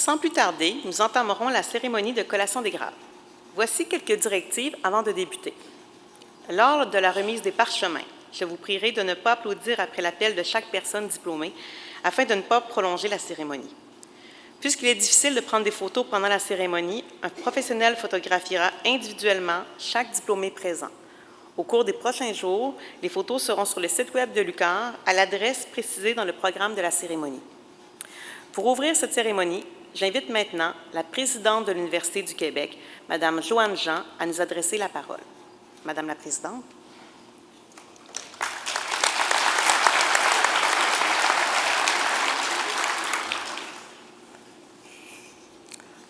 Sans plus tarder, nous entamerons la cérémonie de collation des grades. Voici quelques directives avant de débuter. Lors de la remise des parchemins, je vous prierai de ne pas applaudir après l'appel de chaque personne diplômée afin de ne pas prolonger la cérémonie. Puisqu'il est difficile de prendre des photos pendant la cérémonie, un professionnel photographiera individuellement chaque diplômé présent. Au cours des prochains jours, les photos seront sur le site web de l'UQAR à l'adresse précisée dans le programme de la cérémonie. Pour ouvrir cette cérémonie, j'invite maintenant la présidente de l'Université du Québec, Mme Joanne Jean, à nous adresser la parole. Madame la présidente.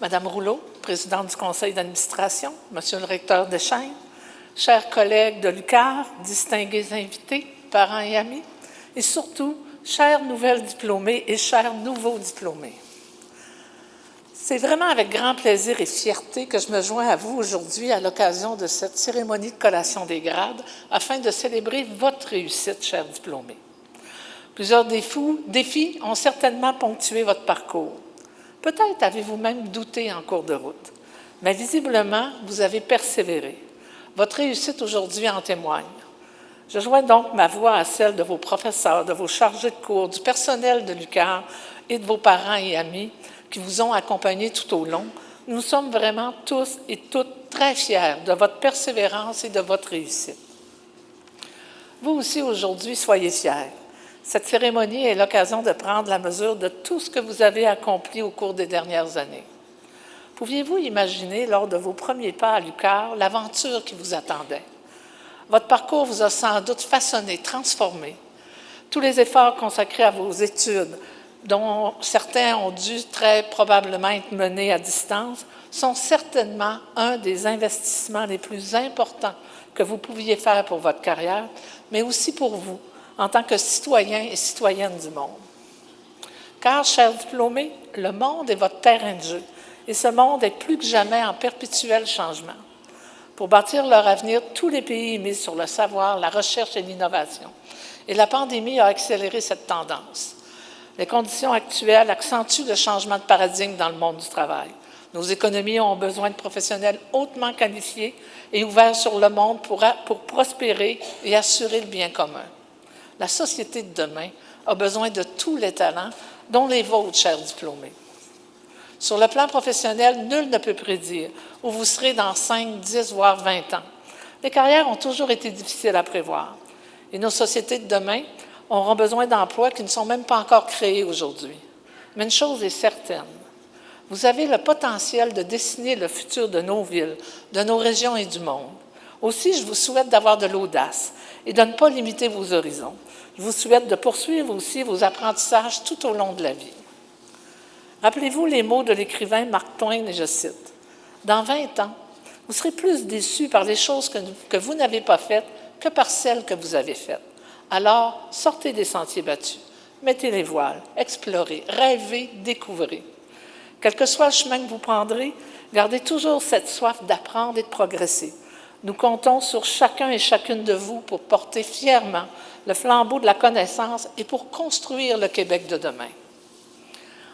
Madame Rouleau, présidente du conseil d'administration, Monsieur le recteur Deschênes, chers collègues de l'UQAR, distingués invités, parents et amis, et surtout, chères nouvelles diplômées et chers nouveaux diplômés. C'est vraiment avec grand plaisir et fierté que je me joins à vous aujourd'hui à l'occasion de cette cérémonie de collation des grades afin de célébrer votre réussite, chers diplômés. Plusieurs défis ont certainement ponctué votre parcours. Peut-être avez-vous même douté en cours de route, mais visiblement, vous avez persévéré. Votre réussite aujourd'hui en témoigne. Je joins donc ma voix à celle de vos professeurs, de vos chargés de cours, du personnel de l'UQAR et de vos parents et amis qui vous ont accompagnés tout au long. Nous sommes vraiment tous et toutes très fiers de votre persévérance et de votre réussite. Vous aussi, aujourd'hui, soyez fiers. Cette cérémonie est l'occasion de prendre la mesure de tout ce que vous avez accompli au cours des dernières années. Pouviez-vous imaginer, lors de vos premiers pas à l'UQAR, l'aventure qui vous attendait? Votre parcours vous a sans doute façonné, transformé. Tous les efforts consacrés à vos études, dont certains ont dû très probablement être menés à distance, sont certainement un des investissements les plus importants que vous pouviez faire pour votre carrière, mais aussi pour vous, en tant que citoyens et citoyennes du monde. Car, chers diplômés, le monde est votre terrain de jeu, et ce monde est plus que jamais en perpétuel changement. Pour bâtir leur avenir, tous les pays misent sur le savoir, la recherche et l'innovation. Et la pandémie a accéléré cette tendance. Les conditions actuelles accentuent le changement de paradigme dans le monde du travail. Nos économies ont besoin de professionnels hautement qualifiés et ouverts sur le monde pour prospérer et assurer le bien commun. La société de demain a besoin de tous les talents, dont les vôtres, chers diplômés. Sur le plan professionnel, nul ne peut prédire où vous serez dans 5, 10, voire 20 ans. Les carrières ont toujours été difficiles à prévoir. Et nos sociétés de demain auront besoin d'emplois qui ne sont même pas encore créés aujourd'hui. Mais une chose est certaine, vous avez le potentiel de dessiner le futur de nos villes, de nos régions et du monde. Aussi, je vous souhaite d'avoir de l'audace et de ne pas limiter vos horizons. Je vous souhaite de poursuivre aussi vos apprentissages tout au long de la vie. Rappelez-vous les mots de l'écrivain Mark Twain, et je cite, « Dans 20 ans, vous serez plus déçus par les choses que vous n'avez pas faites que par celles que vous avez faites. Alors, sortez des sentiers battus, mettez les voiles, explorez, rêvez, découvrez. Quel que soit le chemin que vous prendrez, gardez toujours cette soif d'apprendre et de progresser. Nous comptons sur chacun et chacune de vous pour porter fièrement le flambeau de la connaissance et pour construire le Québec de demain. »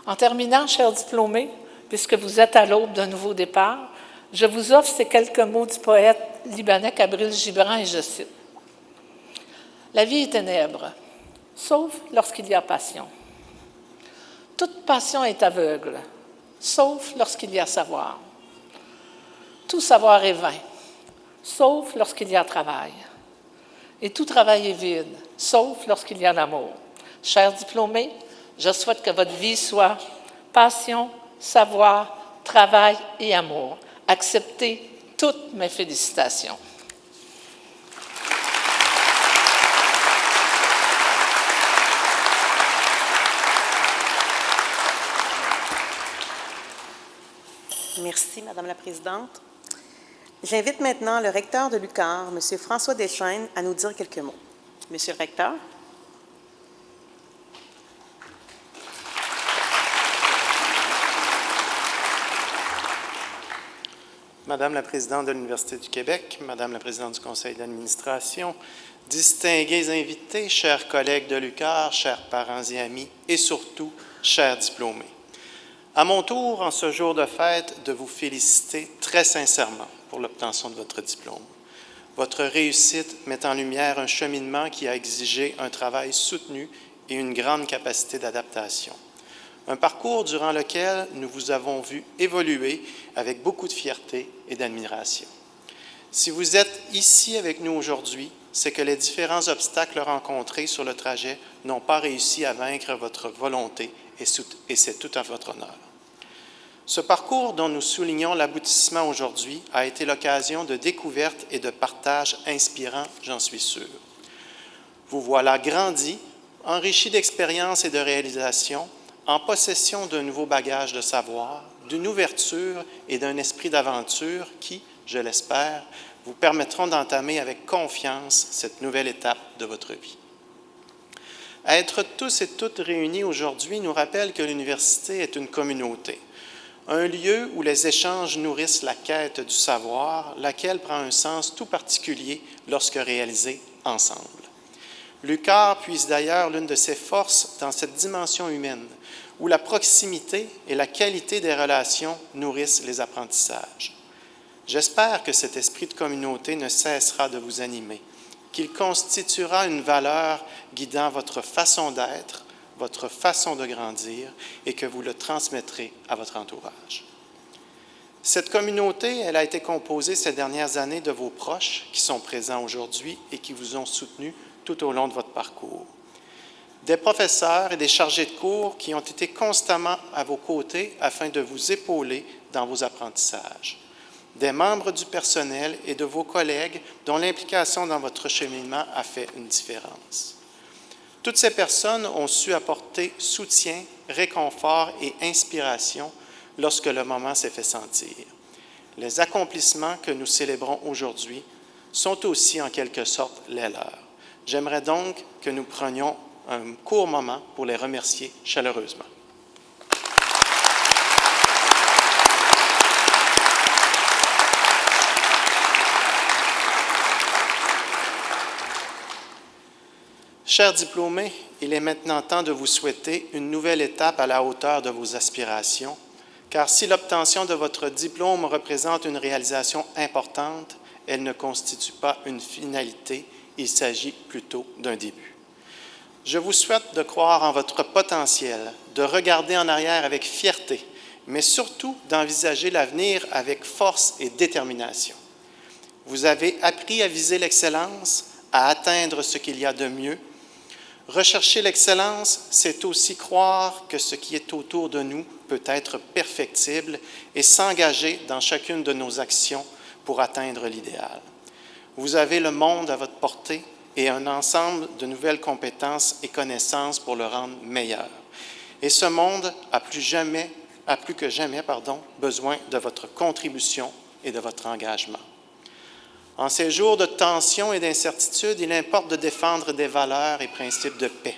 En terminant, chers diplômés, puisque vous êtes à l'aube d'un nouveau départ, je vous offre ces quelques mots du poète libanais Kabril Gibran et je cite. « La vie est ténèbre, sauf lorsqu'il y a passion. Toute passion est aveugle, sauf lorsqu'il y a savoir. Tout savoir est vain, sauf lorsqu'il y a travail. Et tout travail est vide, sauf lorsqu'il y a l'amour. Chers diplômés, je souhaite que votre vie soit passion, savoir, travail et amour. Acceptez toutes mes félicitations. Merci, Madame la présidente. J'invite maintenant le recteur de l'UQAR, M. François Deschênes, à nous dire quelques mots. Monsieur le recteur. Madame la présidente de l'Université du Québec, Madame la présidente du conseil d'administration, distingués invités, chers collègues de l'UQAR, chers parents et amis, et surtout, chers diplômés. À mon tour, en ce jour de fête, de vous féliciter très sincèrement pour l'obtention de votre diplôme. Votre réussite met en lumière un cheminement qui a exigé un travail soutenu et une grande capacité d'adaptation. Un parcours durant lequel nous vous avons vu évoluer avec beaucoup de fierté et d'admiration. Si vous êtes ici avec nous aujourd'hui, c'est que les différents obstacles rencontrés sur le trajet n'ont pas réussi à vaincre votre volonté et c'est tout à votre honneur. Ce parcours dont nous soulignons l'aboutissement aujourd'hui a été l'occasion de découvertes et de partages inspirants, j'en suis sûr. Vous voilà grandi, enrichi d'expériences et de réalisations, en possession d'un nouveau bagage de savoir, d'une ouverture et d'un esprit d'aventure qui, je l'espère, vous permettront d'entamer avec confiance cette nouvelle étape de votre vie. Être tous et toutes réunis aujourd'hui nous rappelle que l'université est une communauté, un lieu où les échanges nourrissent la quête du savoir, laquelle prend un sens tout particulier lorsque réalisée ensemble. L'UQAR puise d'ailleurs l'une de ses forces dans cette dimension humaine, où la proximité et la qualité des relations nourrissent les apprentissages. J'espère que cet esprit de communauté ne cessera de vous animer, qu'il constituera une valeur guidant votre façon d'être, votre façon de grandir et que vous le transmettrez à votre entourage. Cette communauté, elle a été composée ces dernières années de vos proches qui sont présents aujourd'hui et qui vous ont soutenu tout au long de votre parcours. Des professeurs et des chargés de cours qui ont été constamment à vos côtés afin de vous épauler dans vos apprentissages. Des membres du personnel et de vos collègues dont l'implication dans votre cheminement a fait une différence. Toutes ces personnes ont su apporter soutien, réconfort et inspiration lorsque le moment s'est fait sentir. Les accomplissements que nous célébrons aujourd'hui sont aussi en quelque sorte les leurs. J'aimerais donc que nous prenions un court moment pour les remercier chaleureusement. Chers diplômés, il est maintenant temps de vous souhaiter une nouvelle étape à la hauteur de vos aspirations, car si l'obtention de votre diplôme représente une réalisation importante, elle ne constitue pas une finalité, il s'agit plutôt d'un début. Je vous souhaite de croire en votre potentiel, de regarder en arrière avec fierté, mais surtout d'envisager l'avenir avec force et détermination. Vous avez appris à viser l'excellence, à atteindre ce qu'il y a de mieux. Rechercher l'excellence, c'est aussi croire que ce qui est autour de nous peut être perfectible et s'engager dans chacune de nos actions pour atteindre l'idéal. Vous avez le monde à votre portée et un ensemble de nouvelles compétences et connaissances pour le rendre meilleur. Et ce monde a plus que jamais besoin de votre contribution et de votre engagement. En ces jours de tension et d'incertitude, il importe de défendre des valeurs et principes de paix.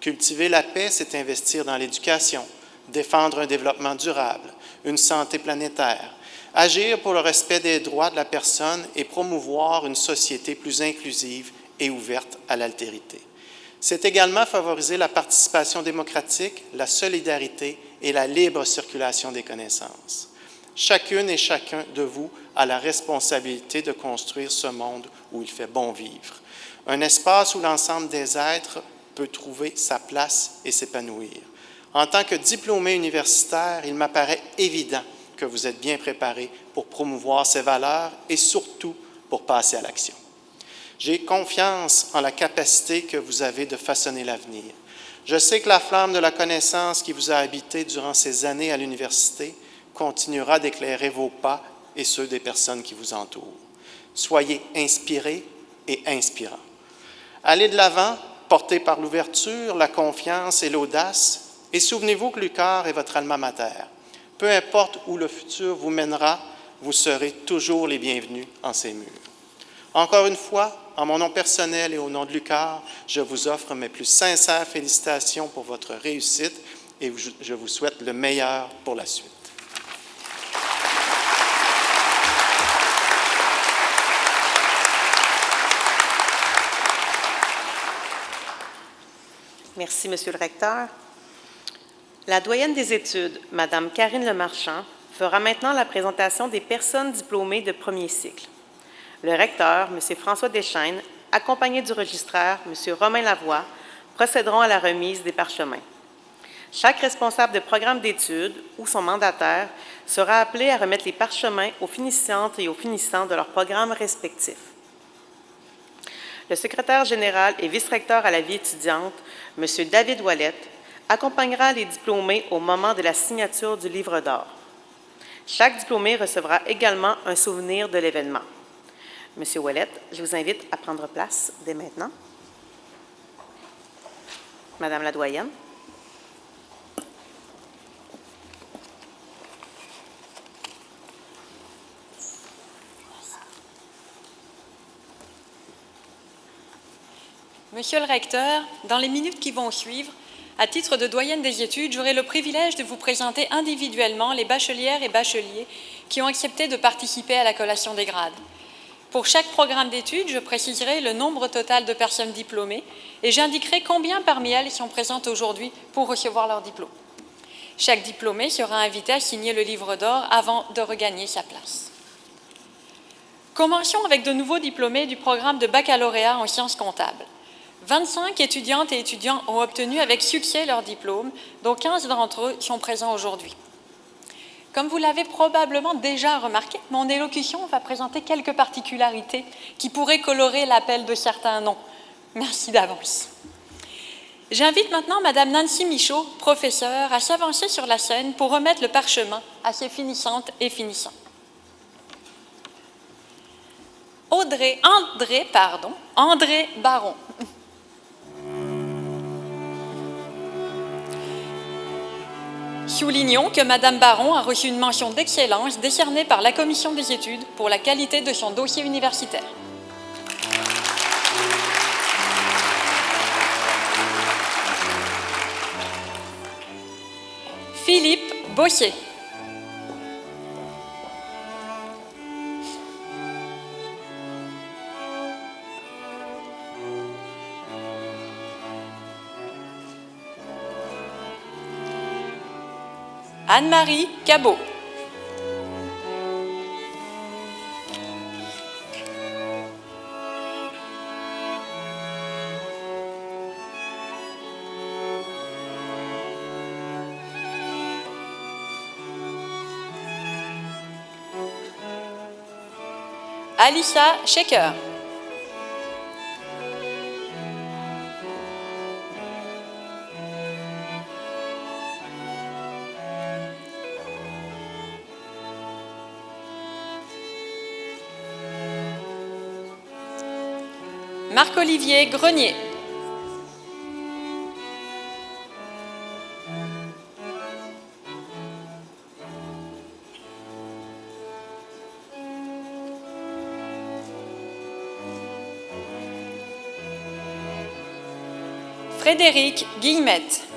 Cultiver la paix, c'est investir dans l'éducation, défendre un développement durable, une santé planétaire, agir pour le respect des droits de la personne et promouvoir une société plus inclusive et ouverte à l'altérité. C'est également favoriser la participation démocratique, la solidarité et la libre circulation des connaissances. Chacune et chacun de vous a la responsabilité de construire ce monde où il fait bon vivre. Un espace où l'ensemble des êtres peut trouver sa place et s'épanouir. En tant que diplômé universitaire, il m'apparaît évident que vous êtes bien préparé pour promouvoir ces valeurs et surtout pour passer à l'action. J'ai confiance en la capacité que vous avez de façonner l'avenir. Je sais que la flamme de la connaissance qui vous a habité durant ces années à l'université continuera d'éclairer vos pas et ceux des personnes qui vous entourent. Soyez inspirés et inspirants. Allez de l'avant, portés par l'ouverture, la confiance et l'audace, et souvenez-vous que l'UQAR est votre alma mater. Peu importe où le futur vous mènera, vous serez toujours les bienvenus en ces murs. Encore une fois, en mon nom personnel et au nom de l'UQAR, je vous offre mes plus sincères félicitations pour votre réussite et je vous souhaite le meilleur pour la suite. Merci, Monsieur le recteur. La doyenne des études, Mme Karine Lemarchand, fera maintenant la présentation des personnes diplômées de premier cycle. Le recteur, M. François Deschaines, accompagné du registraire, M. Romain Lavoie, procéderont à la remise des parchemins. Chaque responsable de programme d'études ou son mandataire sera appelé à remettre les parchemins aux finissantes et aux finissants de leurs programmes respectifs. Le secrétaire général et vice-recteur à la vie étudiante, M. David Ouellette, accompagnera les diplômés au moment de la signature du livre d'or. Chaque diplômé recevra également un souvenir de l'événement. M. Ouellette, je vous invite à prendre place dès maintenant. Madame la doyenne. Monsieur le recteur, dans les minutes qui vont suivre, à titre de doyenne des études, j'aurai le privilège de vous présenter individuellement les bachelières et bacheliers qui ont accepté de participer à la collation des grades. Pour chaque programme d'études, je préciserai le nombre total de personnes diplômées et j'indiquerai combien parmi elles sont présentes aujourd'hui pour recevoir leur diplôme. Chaque diplômé sera invité à signer le livre d'or avant de regagner sa place. Commençons avec de nouveaux diplômés du programme de baccalauréat en sciences comptables. 25 étudiantes et étudiants ont obtenu avec succès leur diplôme, dont 15 d'entre eux sont présents aujourd'hui. Comme vous l'avez probablement déjà remarqué, mon élocution va présenter quelques particularités qui pourraient colorer l'appel de certains noms. Merci d'avance. J'invite maintenant Madame Nancy Michaud, professeure, à s'avancer sur la scène pour remettre le parchemin à ses finissantes et finissants. André Baron. Soulignons que Madame Baron a reçu une mention d'excellence décernée par la Commission des études pour la qualité de son dossier universitaire. Philippe Bossier. Anne-Marie Cabot. Alissa Shaker. Marc-Olivier Grenier. Frédéric Guillemette.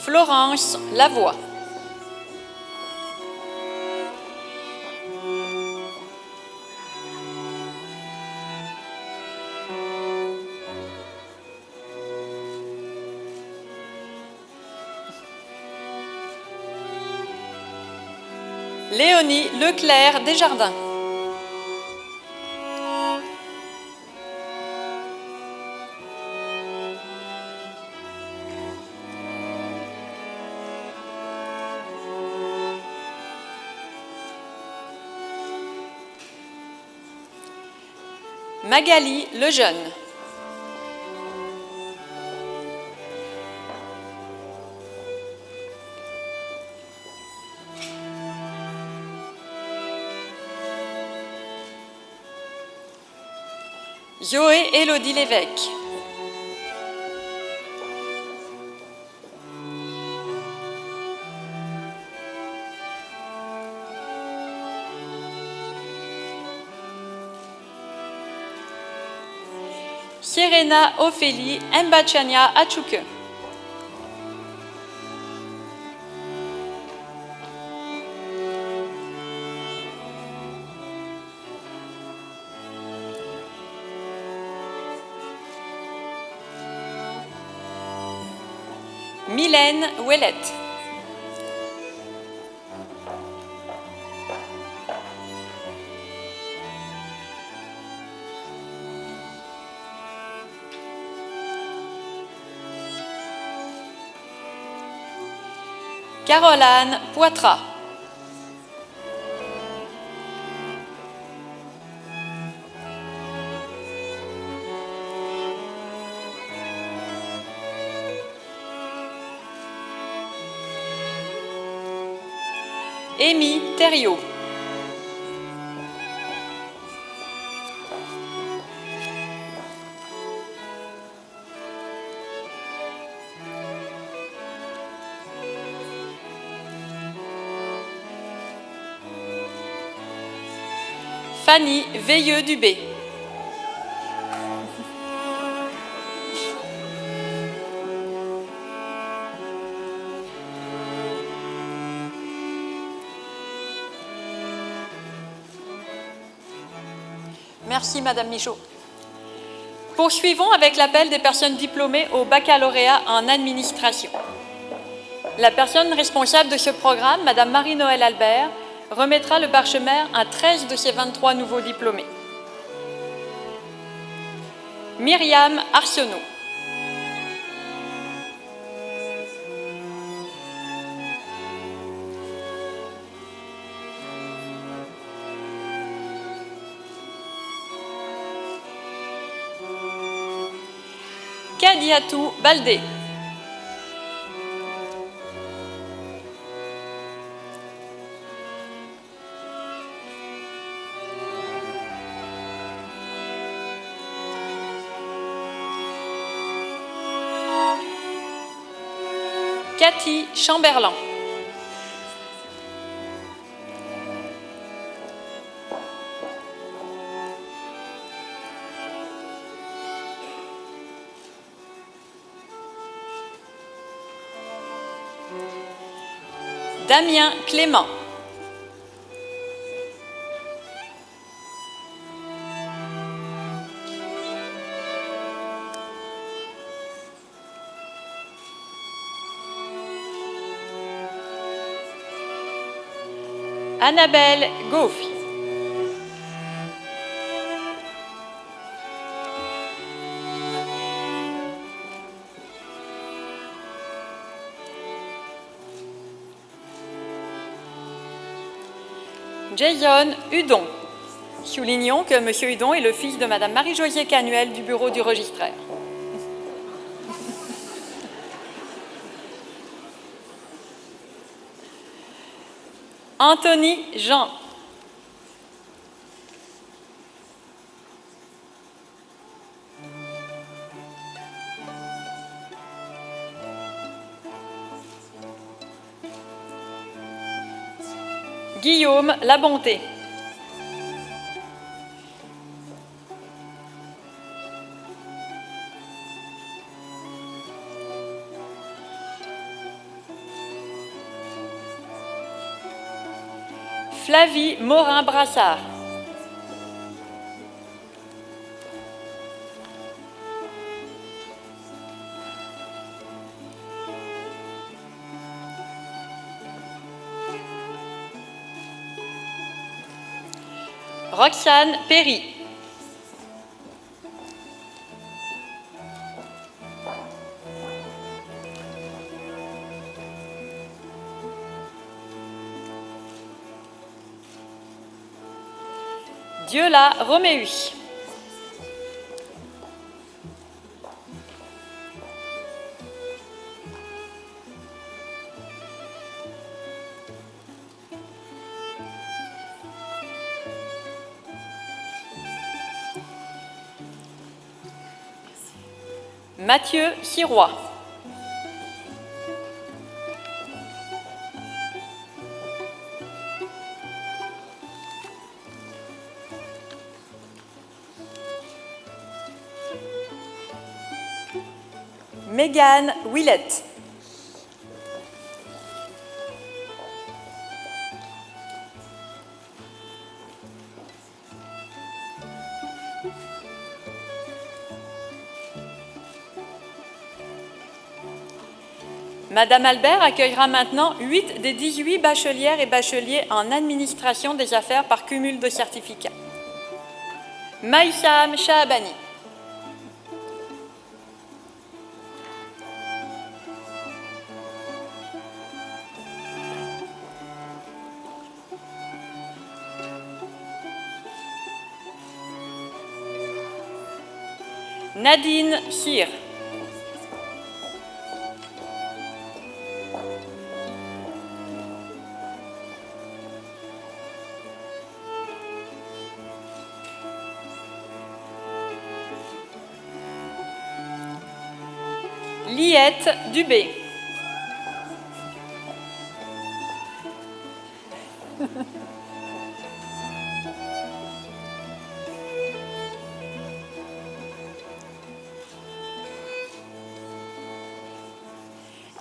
Florence Lavoie. Léonie Leclerc Desjardins. Magali Lejeune. Zoé Élodie Lévesque. Serena Ophélie Mbachania Achuke. Mylène Ouellette. Caroline Poitras. Amy Thériault. Fanny Veilleux-Dubé. Merci, Madame Michaud. Poursuivons avec l'appel des personnes diplômées au baccalauréat en administration. La personne responsable de ce programme, Madame Marie-Noëlle Albert, remettra le parchemin à 13 de ses 23 nouveaux diplômés. Myriam Arsenault. Kadiatou Baldé. Cathy Chamberlain. Damien Clément. Annabelle Gauffy. Jason Hudon. Soulignons que M. Hudon est le fils de Mme Marie-Josée Canuel du bureau du registraire. Anthony Jean. Guillaume Labonté. Flavie Morin-Brassard. Roxane Perry. Diola Roméus. Mathieu Sirois. Mégane Willette. Madame Albert accueillera maintenant 8 des 18 bachelières et bacheliers en administration des affaires par cumul de certificats. Maïsam Shahabani. Nadine Sir. Liette Dubé.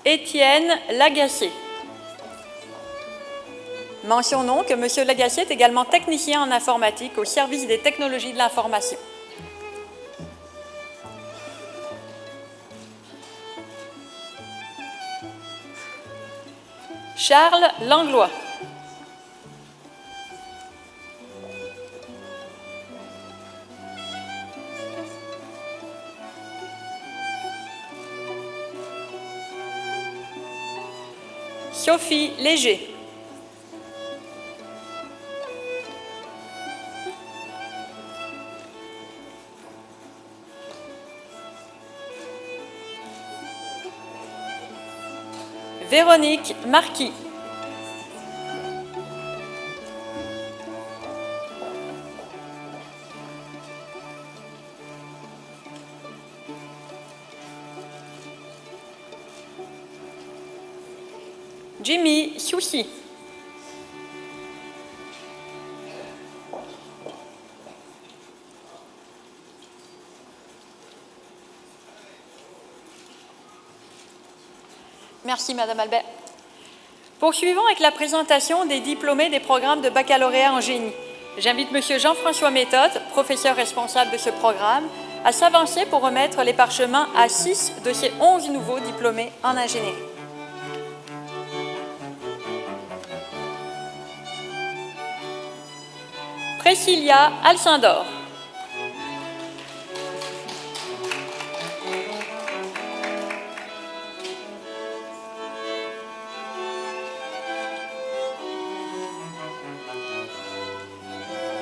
Étienne Lagacé. Mentionnons que M. Lagacé est également technicien en informatique au service des technologies de l'information. Charles Langlois. Sophie Léger. Véronique Marquis. Jimmy Soucy. Merci, Madame Albert. Poursuivons avec la présentation des diplômés des programmes de baccalauréat en génie. J'invite M. Jean-François Méthode, professeur responsable de ce programme, à s'avancer pour remettre les parchemins à 6 de ces 11 nouveaux diplômés en ingénierie. Priscilla Alcindor.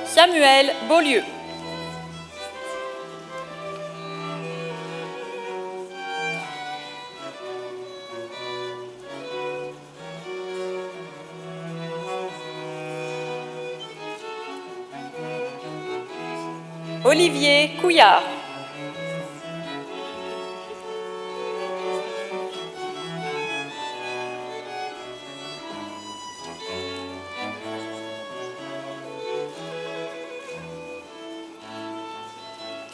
Samuel Beaulieu. Olivier Couillard.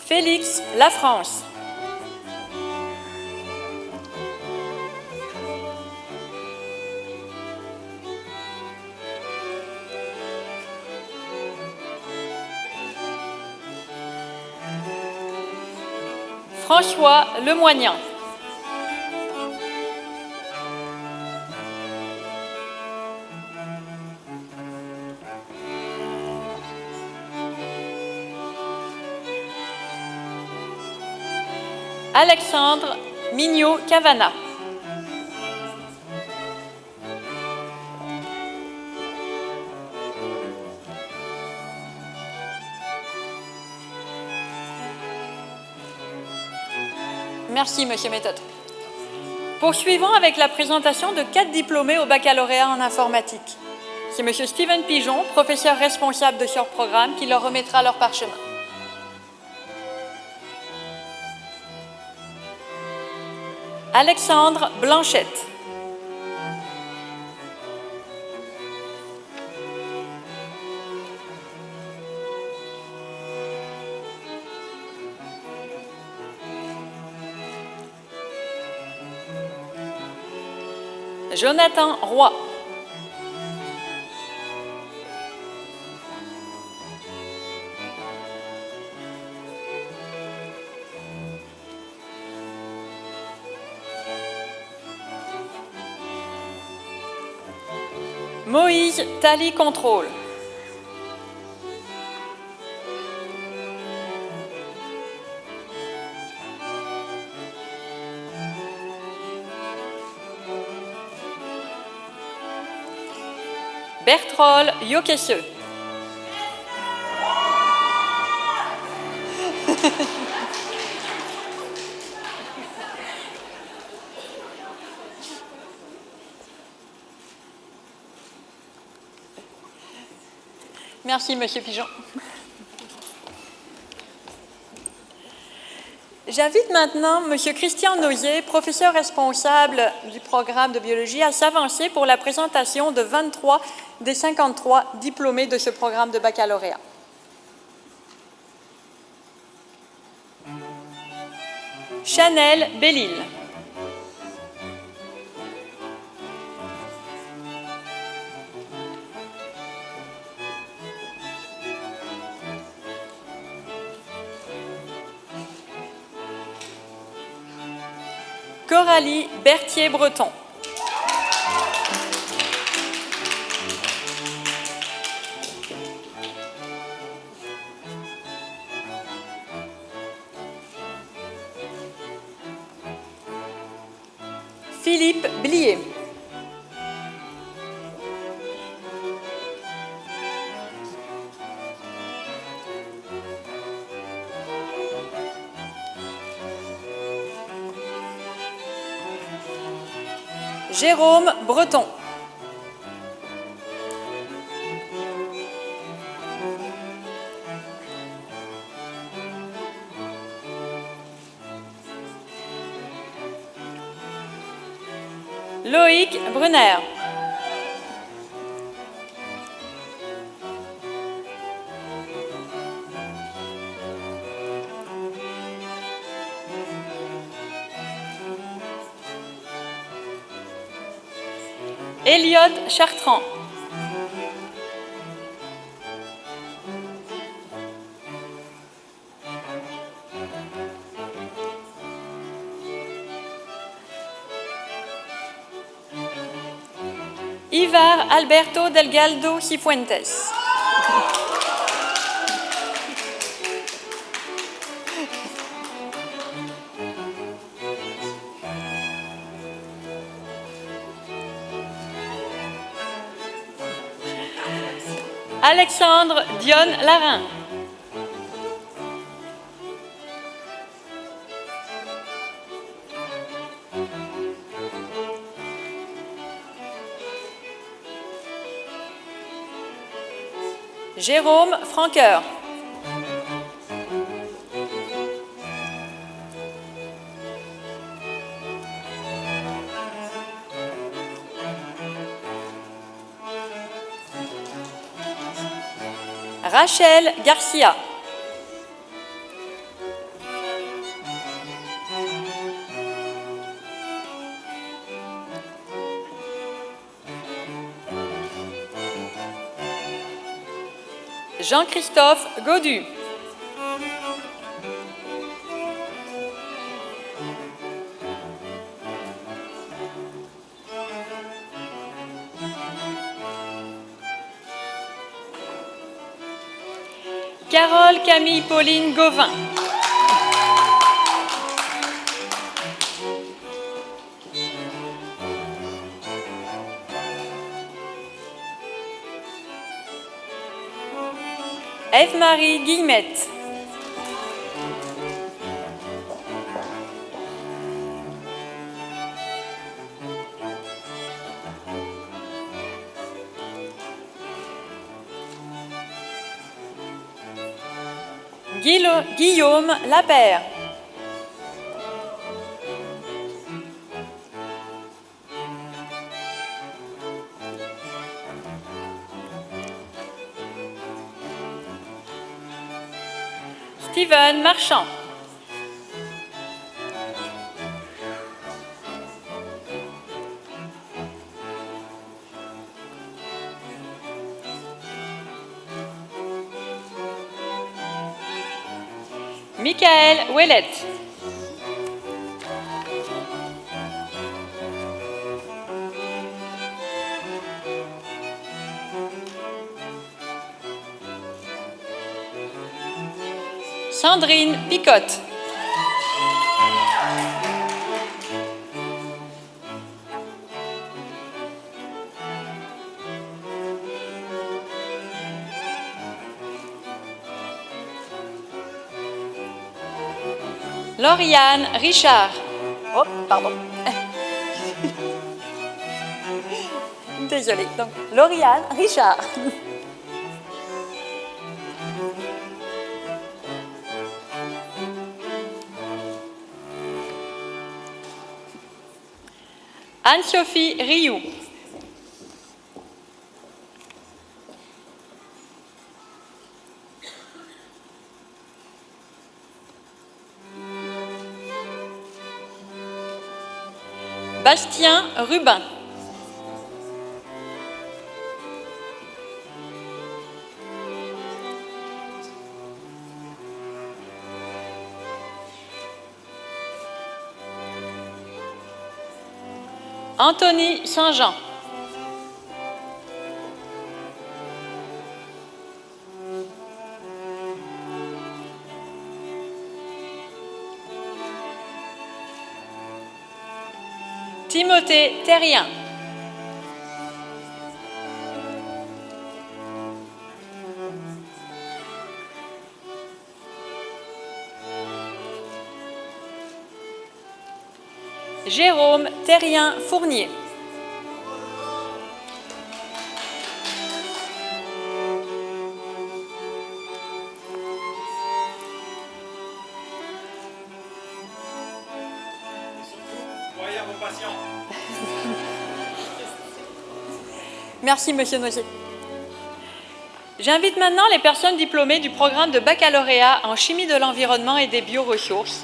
Félix Lafrance. François Lemoignant. Alexandre Mignot-Cavana. Merci, Monsieur Méthode. Poursuivons avec la présentation de 4 diplômés au baccalauréat en informatique. C'est Monsieur Steven Pigeon, professeur responsable de ce programme, qui leur remettra leur parchemin. Alexandre Blanchette. Jonathan Roy. Moïse Tali Contrôle. Bertrol Yokesse. Merci, Monsieur Pigeon. J'invite maintenant Monsieur Christian Noyer, professeur responsable du programme de biologie, à s'avancer pour la présentation de 23 des 53 diplômés de ce programme de baccalauréat. Chanel Bellil. Coralie Berthier-Breton. Philippe Blier. Jérôme Breton. Loïc Brunner. Elliot Chartrand. Ivar Alberto Delgado Cifuentes. Alexandre Dionne Larin. Jérôme Franqueur. Rachel Garcia. Jean-Christophe Godu. Carole Camille Pauline Gauvin. Ève-Marie Guillemette. Guillaume Lapère. Steven Marchand. Michael Ouellette. Sandrine Picotte. Lauriane Richard. Oh, pardon. Désolée. Donc, Lauriane Richard. Anne-Sophie Rioux. Bastien Rubin. Anthony Saint-Jean. Timothée Terrien. Jérôme Terrien Fournier. Merci, Monsieur Nozier. J'invite maintenant les personnes diplômées du programme de baccalauréat en chimie de l'environnement et des bioressources.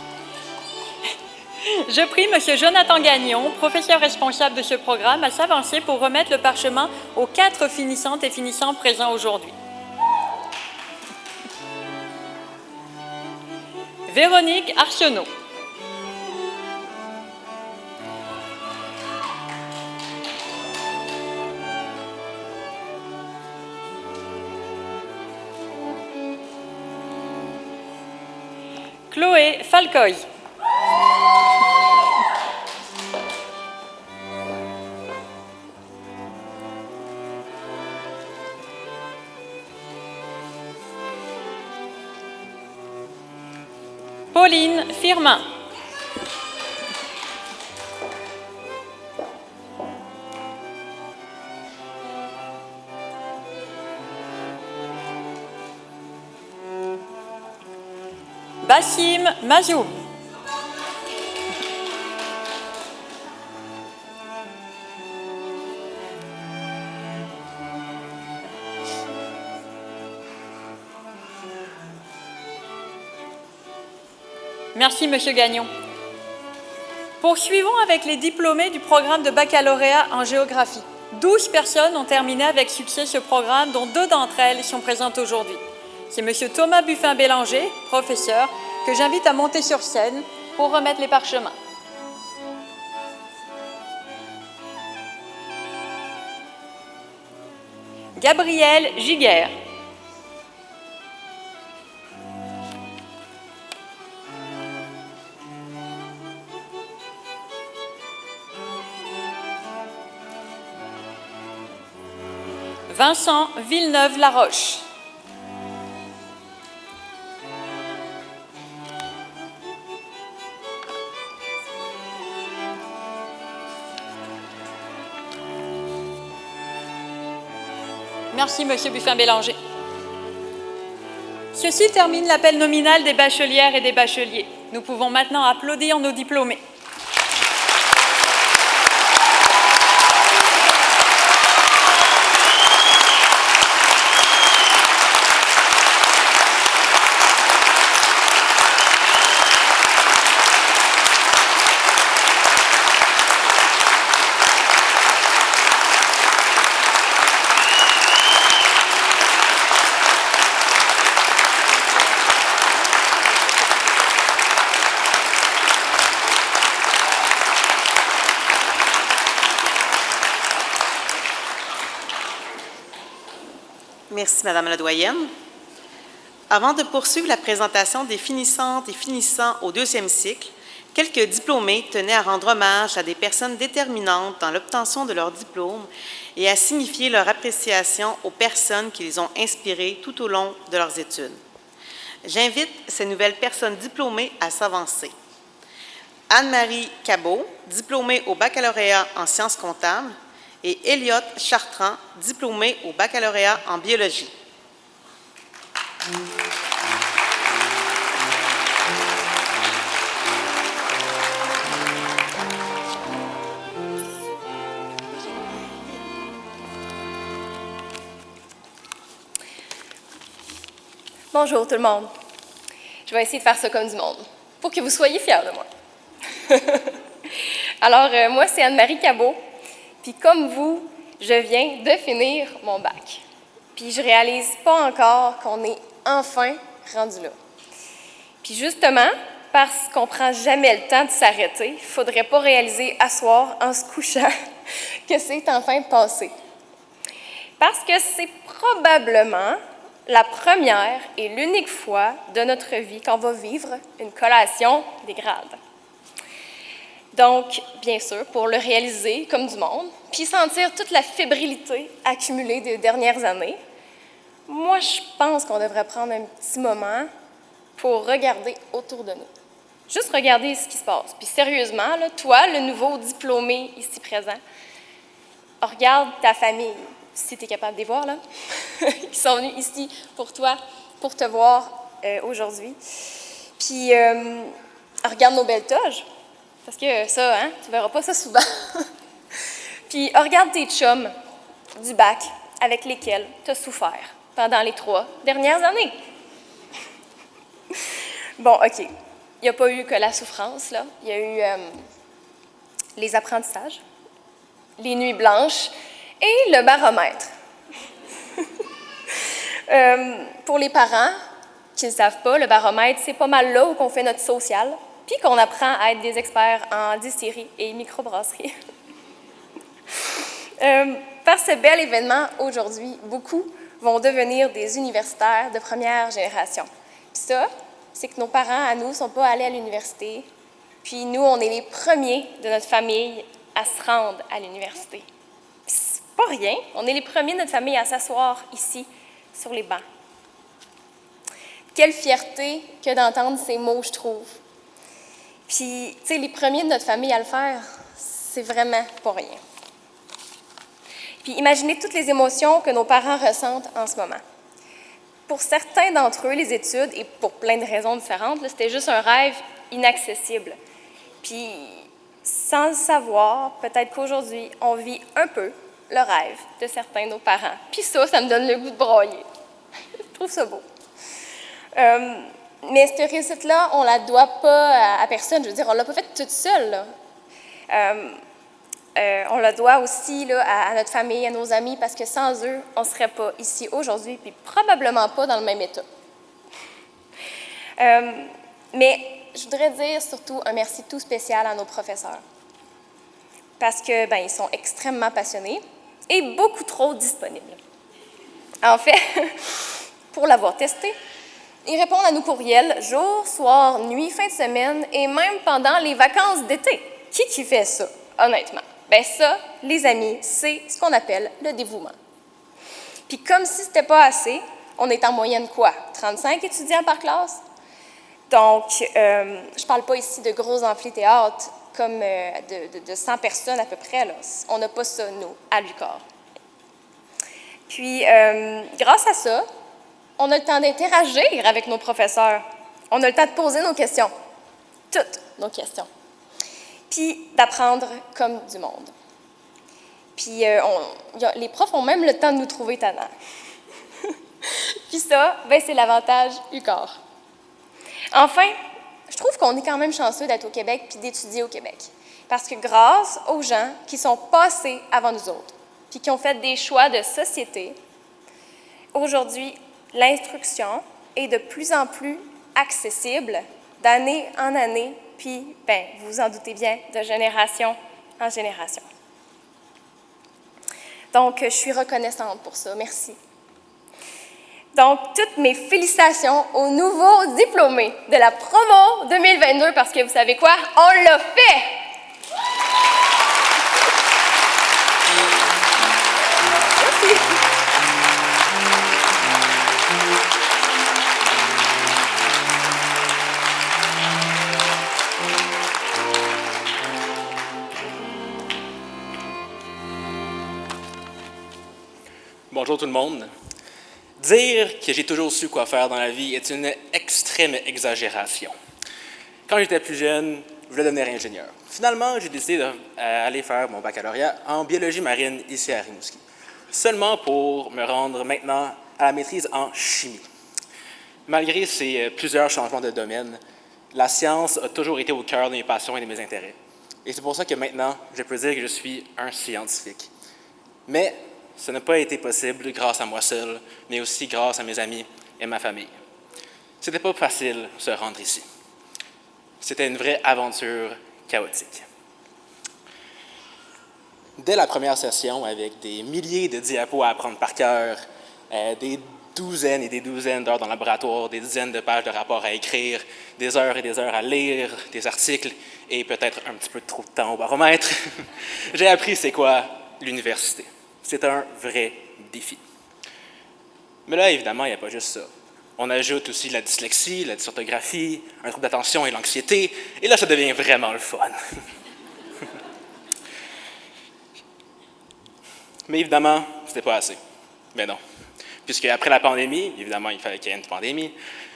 Je prie Monsieur Jonathan Gagnon, professeur responsable de ce programme, à s'avancer pour remettre le parchemin aux 4 finissantes et finissants présents aujourd'hui. Véronique Arsenault. Chloé Falcoy. Pauline Firmin. Bassim Mazoum. Merci, Monsieur Gagnon. Poursuivons avec les diplômés du programme de baccalauréat en géographie. 12 personnes ont terminé avec succès ce programme, dont 2 d'entre elles sont présentes aujourd'hui. C'est Monsieur Thomas Buffin-Bélanger, professeur, que j'invite à monter sur scène pour remettre les parchemins. Gabriel Giguère. Vincent Villeneuve-Laroche. Merci, Monsieur Buffin-Bélanger. Ceci termine l'appel nominal des bachelières et des bacheliers. Nous pouvons maintenant applaudir nos diplômés. Merci, Madame la doyenne. Avant de poursuivre la présentation des finissantes et finissants au deuxième cycle, quelques diplômés tenaient à rendre hommage à des personnes déterminantes dans l'obtention de leur diplôme et à signifier leur appréciation aux personnes qui les ont inspirées tout au long de leurs études. J'invite ces nouvelles personnes diplômées à s'avancer. Anne-Marie Cabot, diplômée au baccalauréat en sciences comptables, et Elliott Chartrand, diplômée au baccalauréat en biologie. Bonjour tout le monde. Je vais essayer de faire ça comme du monde, pour que vous soyez fiers de moi. Alors, moi, c'est Anne-Marie Cabot, puis comme vous, je viens de finir mon bac. Puis je réalise pas encore qu'on est enfin rendu là. Puis justement, parce qu'on prend jamais le temps de s'arrêter, il faudrait pas réaliser à soir, en se couchant, que c'est enfin passé. Parce que c'est probablement la première et l'unique fois de notre vie qu'on va vivre une collation des grades. Donc, bien sûr, pour le réaliser comme du monde, puis sentir toute la fébrilité accumulée des dernières années, moi, je pense qu'on devrait prendre un petit moment pour regarder autour de nous. Juste regarder ce qui se passe. Puis sérieusement, là, toi, le nouveau diplômé ici présent, regarde ta famille, si tu es capable de les voir, là, qui sont venus ici pour toi, pour te voir aujourd'hui. Puis, regarde nos belles toges, parce que ça, hein, tu ne verras pas ça souvent. Puis, regarde tes chums du bac avec lesquels tu as souffert pendant les 3 dernières années. Bon, OK. Il n'y a pas eu que la souffrance, là. Il y a eu les apprentissages, les nuits blanches et le baromètre. Pour les parents qui ne savent pas, le baromètre, c'est pas mal là où on fait notre social, puis qu'on apprend à être des experts en distillerie et microbrasserie. Par ce bel événement aujourd'hui, beaucoup vont devenir des universitaires de première génération. Puis ça, c'est que nos parents, à nous, ne sont pas allés à l'université, puis nous, on est les premiers de notre famille à se rendre à l'université. Puis c'est pas rien, on est les premiers de notre famille à s'asseoir ici, sur les bancs. Quelle fierté que d'entendre ces mots, je trouve. Puis, tu sais, les premiers de notre famille à le faire, c'est vraiment pas rien. Puis, imaginez toutes les émotions que nos parents ressentent en ce moment. Pour certains d'entre eux, les études, et pour plein de raisons différentes, c'était juste un rêve inaccessible. Puis, sans le savoir, peut-être qu'aujourd'hui, on vit un peu le rêve de certains de nos parents. Puis ça me donne le goût de brailler. Je trouve ça beau. Mais cette réussite-là, on ne la doit pas à personne. Je veux dire, on ne l'a pas faite toute seule, là. On la doit aussi là, à notre famille, à nos amis, parce que sans eux, on ne serait pas ici aujourd'hui, puis probablement pas dans le même état. Mais je voudrais dire surtout un merci tout spécial à nos professeurs, parce que ils sont extrêmement passionnés et beaucoup trop disponibles. En fait, pour l'avoir testé, ils répondent à nos courriels jour, soir, nuit, fin de semaine et même pendant les vacances d'été. Qui fait ça, honnêtement? Ça, les amis, c'est ce qu'on appelle le dévouement. Puis comme si ce n'était pas assez, on est en moyenne quoi? 35 étudiants par classe? Donc, je ne parle pas ici de gros amphithéâtres comme de 100 personnes à peu près. Là. On n'a pas ça, nous, à l'UQAR. Puis, grâce à ça, on a le temps d'interagir avec nos professeurs. On a le temps de poser nos questions. Toutes nos questions. Puis d'apprendre comme du monde. Puis les profs ont même le temps de nous trouver tannants. Puis ça, c'est l'avantage UQAR. Enfin, je trouve qu'on est quand même chanceux d'être au Québec puis d'étudier au Québec. Parce que grâce aux gens qui sont passés avant nous autres, puis qui ont fait des choix de société, aujourd'hui, l'instruction est de plus en plus accessible d'année en année, puis, vous vous en doutez bien, de génération en génération. Donc, je suis reconnaissante pour ça. Merci. Donc, toutes mes félicitations aux nouveaux diplômés de la promo 2022 parce que vous savez quoi? On l'a fait! Merci. Bonjour tout le monde. Dire que j'ai toujours su quoi faire dans la vie est une extrême exagération. Quand j'étais plus jeune, je voulais devenir ingénieur. Finalement, j'ai décidé d'aller faire mon baccalauréat en biologie marine ici à Rimouski, seulement pour me rendre maintenant à la maîtrise en chimie. Malgré ces plusieurs changements de domaine, la science a toujours été au cœur de mes passions et de mes intérêts. Et c'est pour ça que maintenant, je peux dire que je suis un scientifique. Mais ça n'a pas été possible grâce à moi seul, mais aussi grâce à mes amis et ma famille. C'était pas facile de se rendre ici. C'était une vraie aventure chaotique. Dès la première session, avec des milliers de diapos à apprendre par cœur, des douzaines et des douzaines d'heures dans le laboratoire, des dizaines de pages de rapports à écrire, des heures et des heures à lire, des articles et peut-être un petit peu trop de temps au baromètre, j'ai appris c'est quoi l'université. C'est un vrai défi. Mais là, évidemment, il n'y a pas juste ça. On ajoute aussi la dyslexie, la dysorthographie, un trouble d'attention et l'anxiété, et là, ça devient vraiment le fun. Mais évidemment, c'était pas assez. Mais non. Puisque après la pandémie, évidemment, il fallait qu'il y ait une pandémie,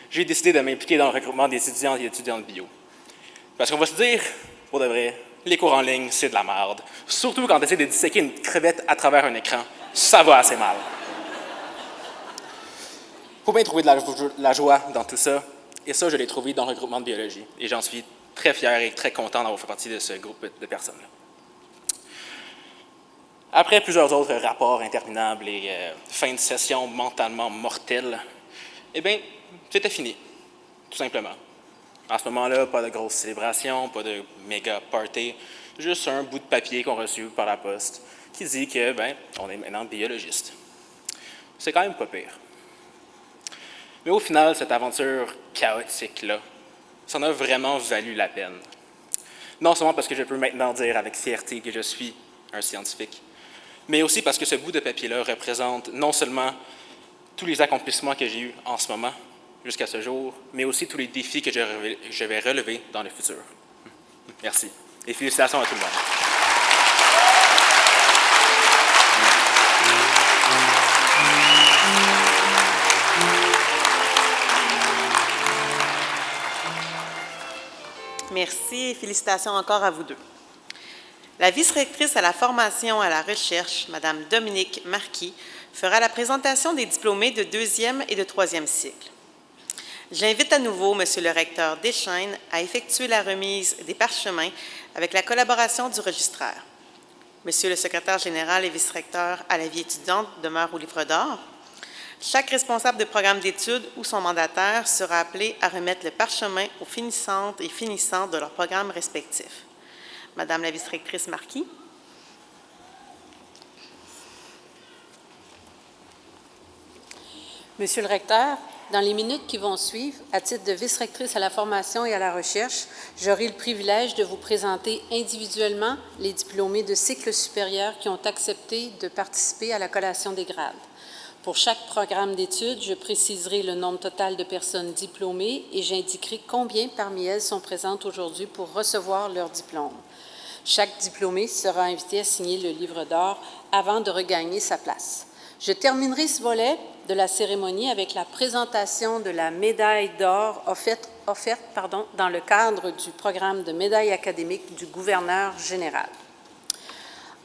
j'ai décidé de m'impliquer dans le recrutement d'étudiants et étudiants de bio. Parce qu'on va se dire, pour de vrai, les cours en ligne, c'est de la merde. Surtout quand tu essaies de disséquer une crevette à travers un écran, ça va assez mal. Il faut bien trouver de la joie dans tout ça, et ça, je l'ai trouvé dans le regroupement de biologie. Et j'en suis très fier et très content d'avoir fait partie de ce groupe de personnes-là. Après plusieurs autres rapports interminables et fins de session mentalement mortelles, eh bien, c'était fini, tout simplement. En ce moment-là, pas de grosse célébration, pas de méga party, juste un bout de papier qu'on a reçu par la poste qui dit que, ben, on est maintenant biologiste. C'est quand même pas pire. Mais au final, cette aventure chaotique-là, ça en a vraiment valu la peine. Non seulement parce que je peux maintenant dire avec fierté que je suis un scientifique, mais aussi parce que ce bout de papier-là représente non seulement tous les accomplissements que j'ai eus en ce moment, jusqu'à ce jour, mais aussi tous les défis que je vais relever dans le futur. Merci. Et félicitations à tout le monde. Merci et félicitations encore à vous deux. La vice-rectrice à la formation et à la recherche, Mme Dominique Marquis, fera la présentation des diplômés de 2e et de 3e cycle. J'invite à nouveau M. le recteur Deschaines à effectuer la remise des parchemins avec la collaboration du registraire. M. le secrétaire général et vice-recteur à la vie étudiante demeure au livre d'or. Chaque responsable de programme d'études ou son mandataire sera appelé à remettre le parchemin aux finissantes et finissants de leurs programmes respectifs. Madame la vice-rectrice Marquis. Monsieur le recteur, dans les minutes qui vont suivre, à titre de vice-rectrice à la formation et à la recherche, j'aurai le privilège de vous présenter individuellement les diplômés de cycle supérieur qui ont accepté de participer à la collation des grades. Pour chaque programme d'études, je préciserai le nombre total de personnes diplômées et j'indiquerai combien parmi elles sont présentes aujourd'hui pour recevoir leur diplôme. Chaque diplômé sera invité à signer le livre d'or avant de regagner sa place. Je terminerai ce volet de la cérémonie avec la présentation de la médaille d'or offerte dans le cadre du programme de médaille académique du gouverneur général.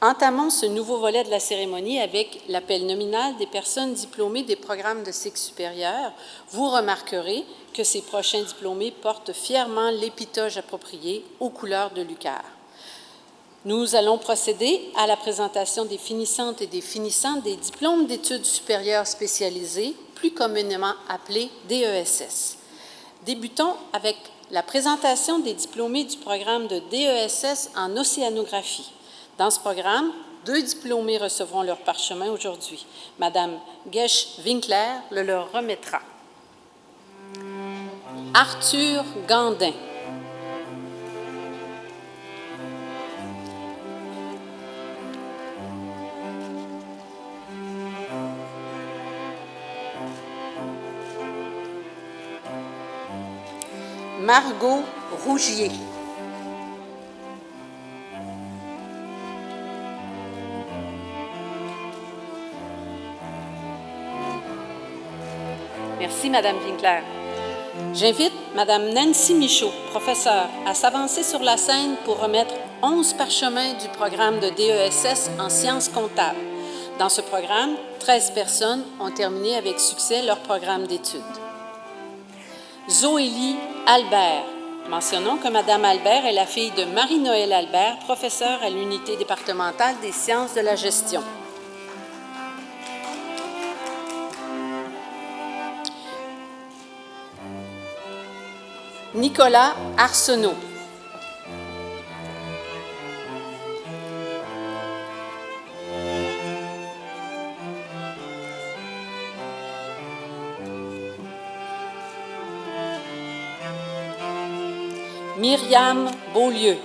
Entamons ce nouveau volet de la cérémonie avec l'appel nominal des personnes diplômées des programmes de cycle supérieur. Vous remarquerez que ces prochains diplômés portent fièrement l'épitoge approprié aux couleurs de l'UQAR. Nous allons procéder à la présentation des finissantes et des finissants des diplômes d'études supérieures spécialisées, plus communément appelés DESS. Débutons avec la présentation des diplômés du programme de DESS en océanographie. Dans ce programme, 2 diplômés recevront leur parchemin aujourd'hui. Madame Gesch-Winkler le leur remettra. Arthur Gandin. Margot Rougier. Merci, Madame Winkler. J'invite Madame Nancy Michaud, professeure, à s'avancer sur la scène pour remettre 11 parchemins du programme de DESS en sciences comptables. Dans ce programme, 13 personnes ont terminé avec succès leur programme d'études. Zoélie Albert. Mentionnons que Madame Albert est la fille de Marie-Noël Albert, professeure à l'unité départementale des sciences de la gestion. Nicolas Arsenault. Myriam Beaulieu.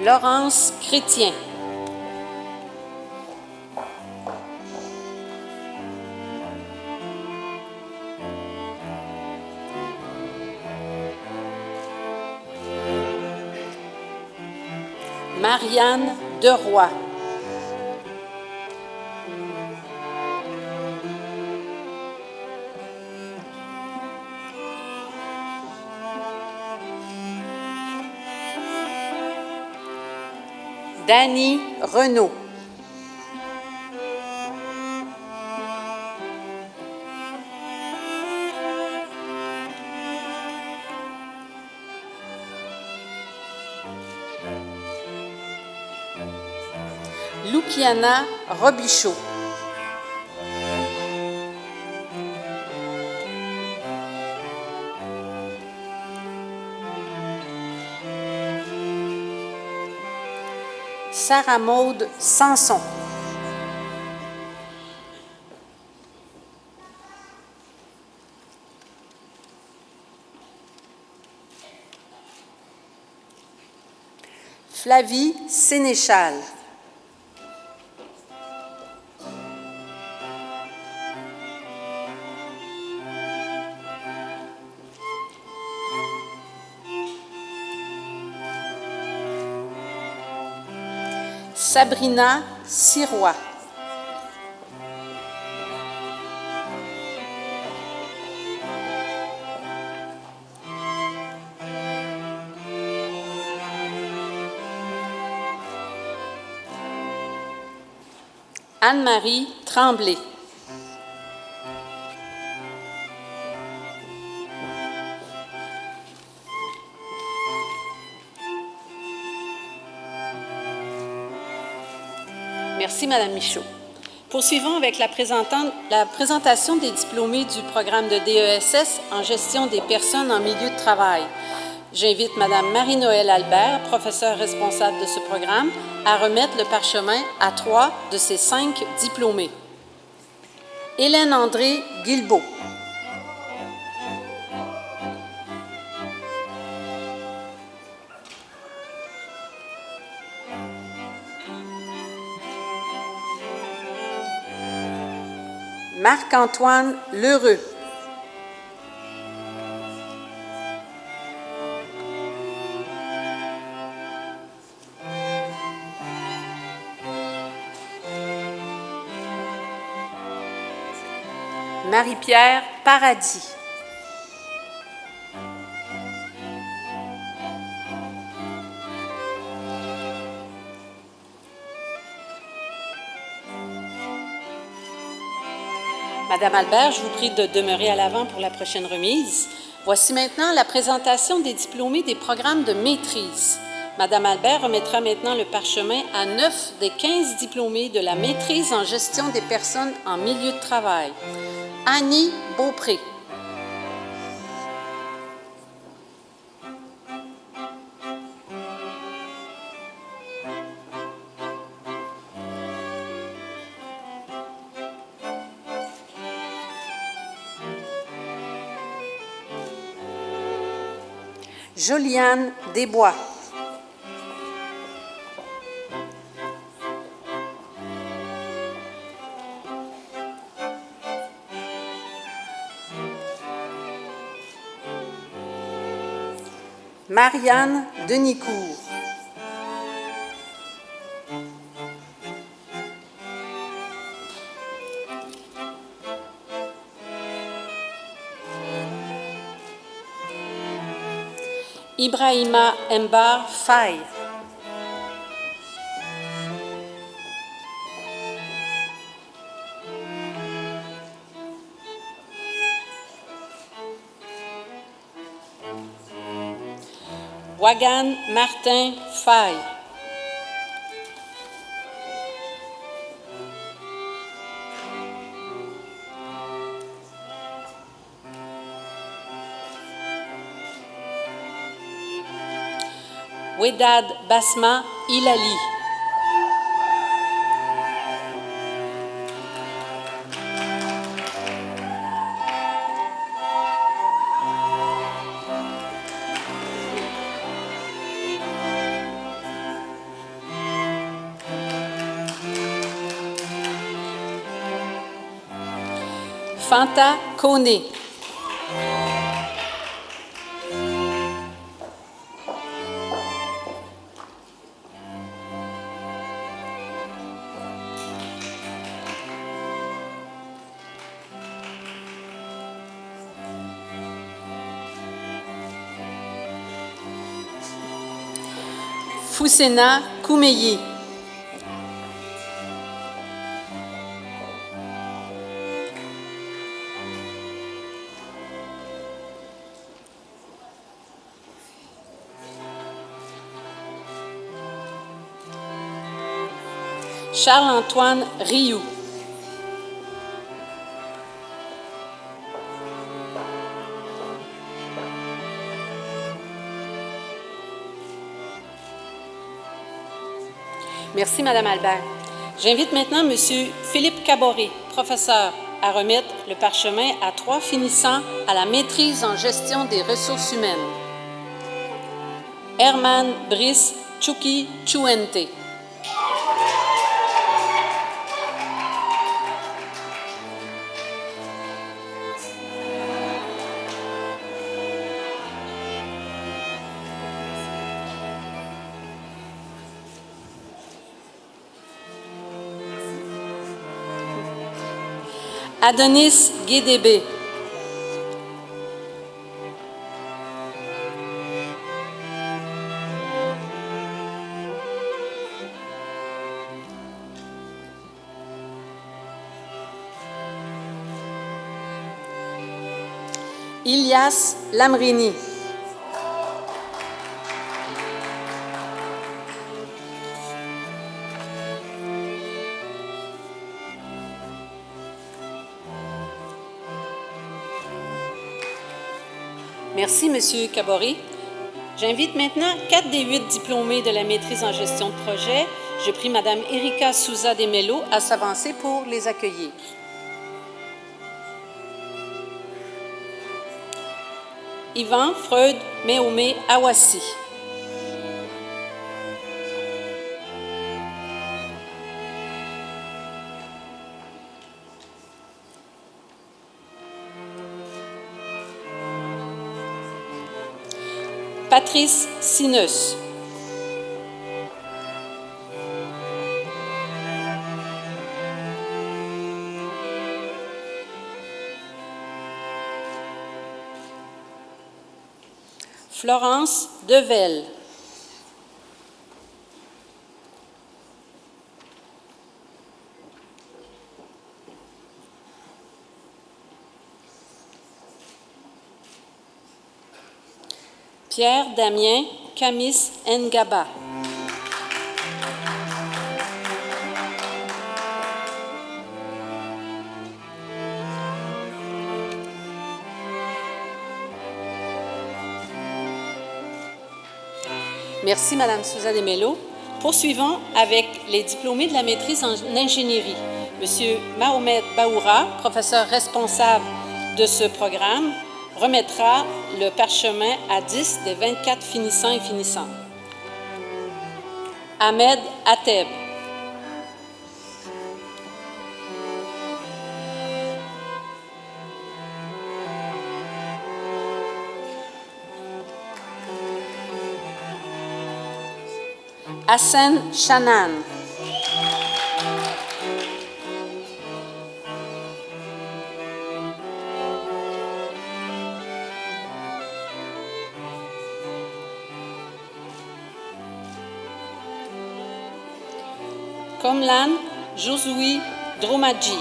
Laurence Chrétien. Marianne Deroy. Dany Renaud. Luciana Robichaud. Sarah Maude Sanson. Flavie Sénéchal. Sabrina Sirois. Anne-Marie Tremblay. Merci, Madame Michaud. Poursuivons avec la présentation des diplômés du programme de DESS en gestion des personnes en milieu de travail. J'invite Madame Marie-Noël Albert, professeure responsable de ce programme, à remettre le parchemin à 3 de ses 5 diplômés. Hélène André Guilbeault. Marc-Antoine Lheureux. Marie-Pierre Paradis. Madame Albert, je vous prie de demeurer à l'avant pour la prochaine remise. Voici maintenant la présentation des diplômés des programmes de maîtrise. Madame Albert remettra maintenant le parchemin à 9 des 15 diplômés de la maîtrise en gestion des personnes en milieu de travail. Annie Beaupré. Joliane Desbois. Marianne Denicourt. Ibrahima Mbar Faye. Wagan Martin Faye. Wedad Basma Ilali. Fanta Kone. Foussena Koumeyi. Charles-Antoine Rioux. Merci, Madame Albert. J'invite maintenant Monsieur Philippe Caboret, professeur, à remettre le parchemin à 3 finissants à la maîtrise en gestion des ressources humaines. Herman Brice Chuki Chuente. Adonis Guédébé. Ilias Lamrini. Merci, Monsieur Caboret. J'invite maintenant 4 des 8 diplômés de la maîtrise en gestion de projet. Je prie Madame Erika Souza Desmello à s'avancer pour les accueillir. Yvan Freud Méomé Awassi. Patrice Sinus. Florence Devel. Pierre Damien Kamis Ngaba. Merci, Madame Souza Desmello. Poursuivons avec les diplômés de la maîtrise en ingénierie. Monsieur Mahomet Baoura, professeur responsable de ce programme, remettra le parchemin à 10 des 24 finissants et finissantes. Ahmed Ateb. Hassan Shanan. Komlan Josui Dromadji.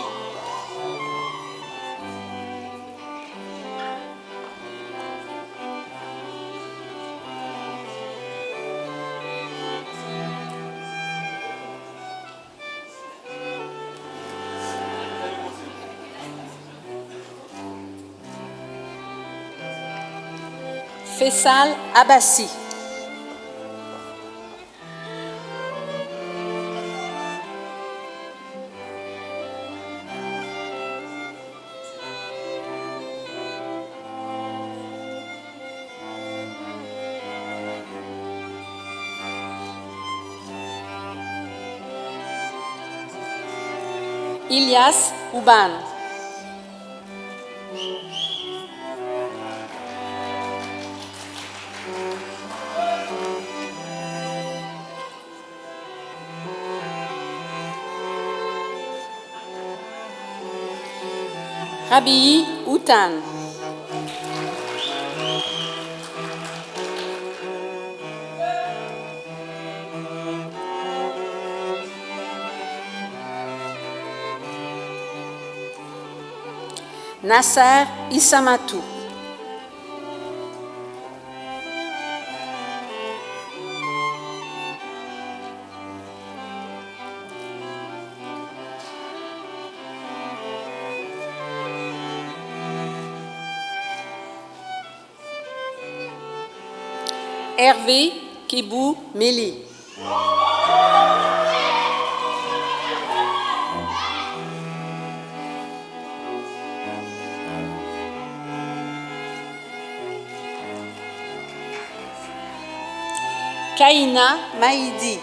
Faisal Abbasi. Ilyas Uban. Rabii Utan. Nasser Isamatou. Hervé Kébou Méli. Kaina Maïdi.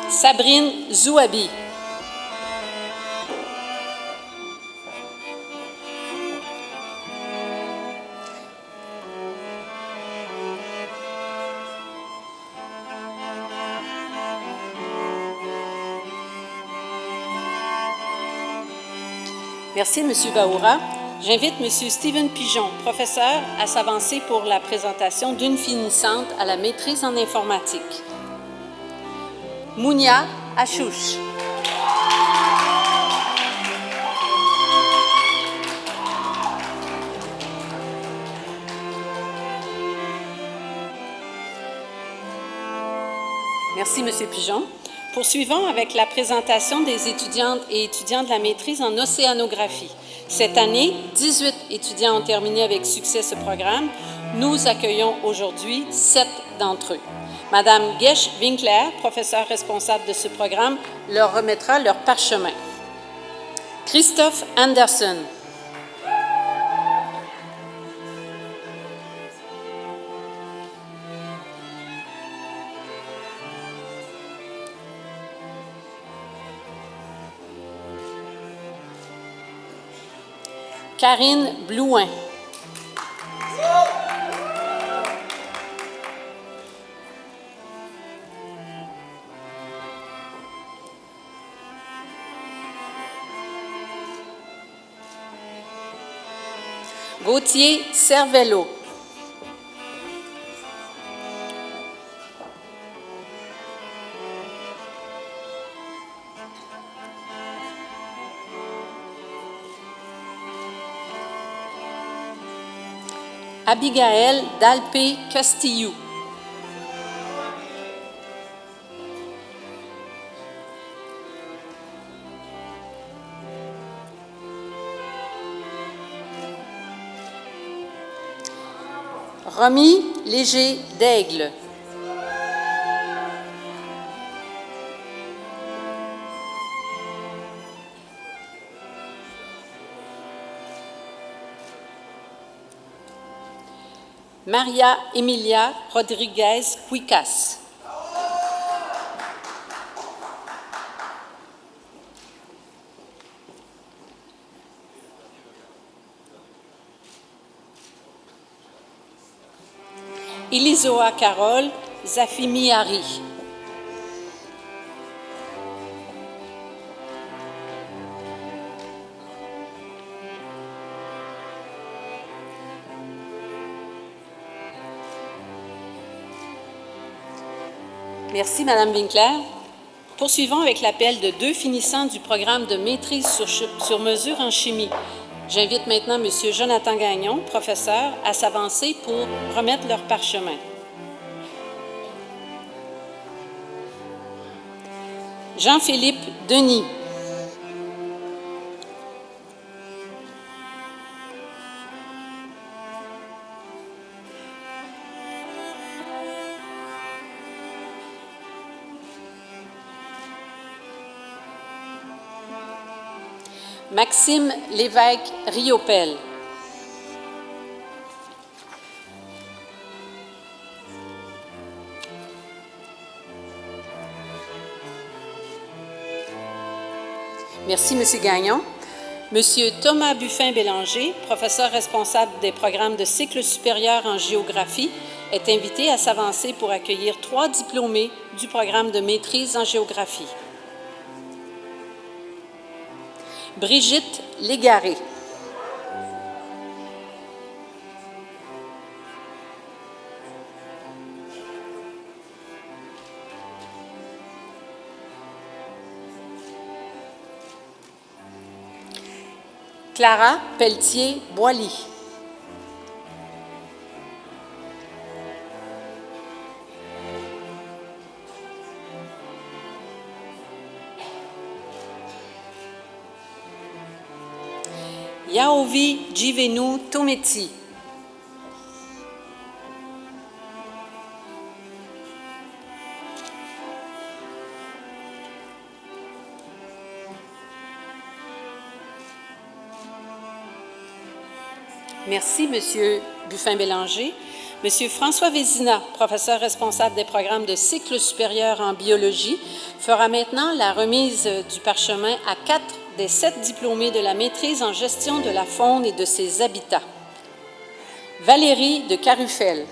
Sabrine Zouabi. Merci, Monsieur Baoura. J'invite Monsieur Steven Pigeon, professeur, à s'avancer pour la présentation d'une finissante à la maîtrise en informatique. Mounia Achouch. Merci, Monsieur Pigeon. Poursuivons avec la présentation des étudiantes et étudiants de la maîtrise en océanographie. Cette année, 18 étudiants ont terminé avec succès ce programme. Nous accueillons aujourd'hui 7 d'entre eux. Madame Gesh Winkler, professeure responsable de ce programme, leur remettra leur parchemin. Christophe Anderson. Karine Blouin. Gauthier Cervello. Abigail Dalpé Castillo. Romy Léger d'Aigle. Maria Emilia Rodriguez Cuicas. Elizoa Carole Zafimi Hari. Merci, Madame Winkler. Poursuivons avec l'appel de 2 finissants du programme de maîtrise sur mesure en chimie. J'invite maintenant M. Jonathan Gagnon, professeur, à s'avancer pour remettre leur parchemin. Jean-Philippe Denis. Maxime Lévesque Riopel. Merci, M. Gagnon. M. Thomas Buffin-Bélanger, professeur responsable des programmes de cycle supérieur en géographie, est invité à s'avancer pour accueillir 3 diplômés du programme de maîtrise en géographie. Brigitte Légaré. Clara Pelletier-Boily. Yaovi Givenu Tometi. Merci, Monsieur Buffin-Bélanger. Monsieur François Vézina, professeur responsable des programmes de cycle supérieur en biologie, fera maintenant la remise du parchemin à 4 des 7 diplômés de la maîtrise en gestion de la faune et de ses habitats. Valérie de Carufel.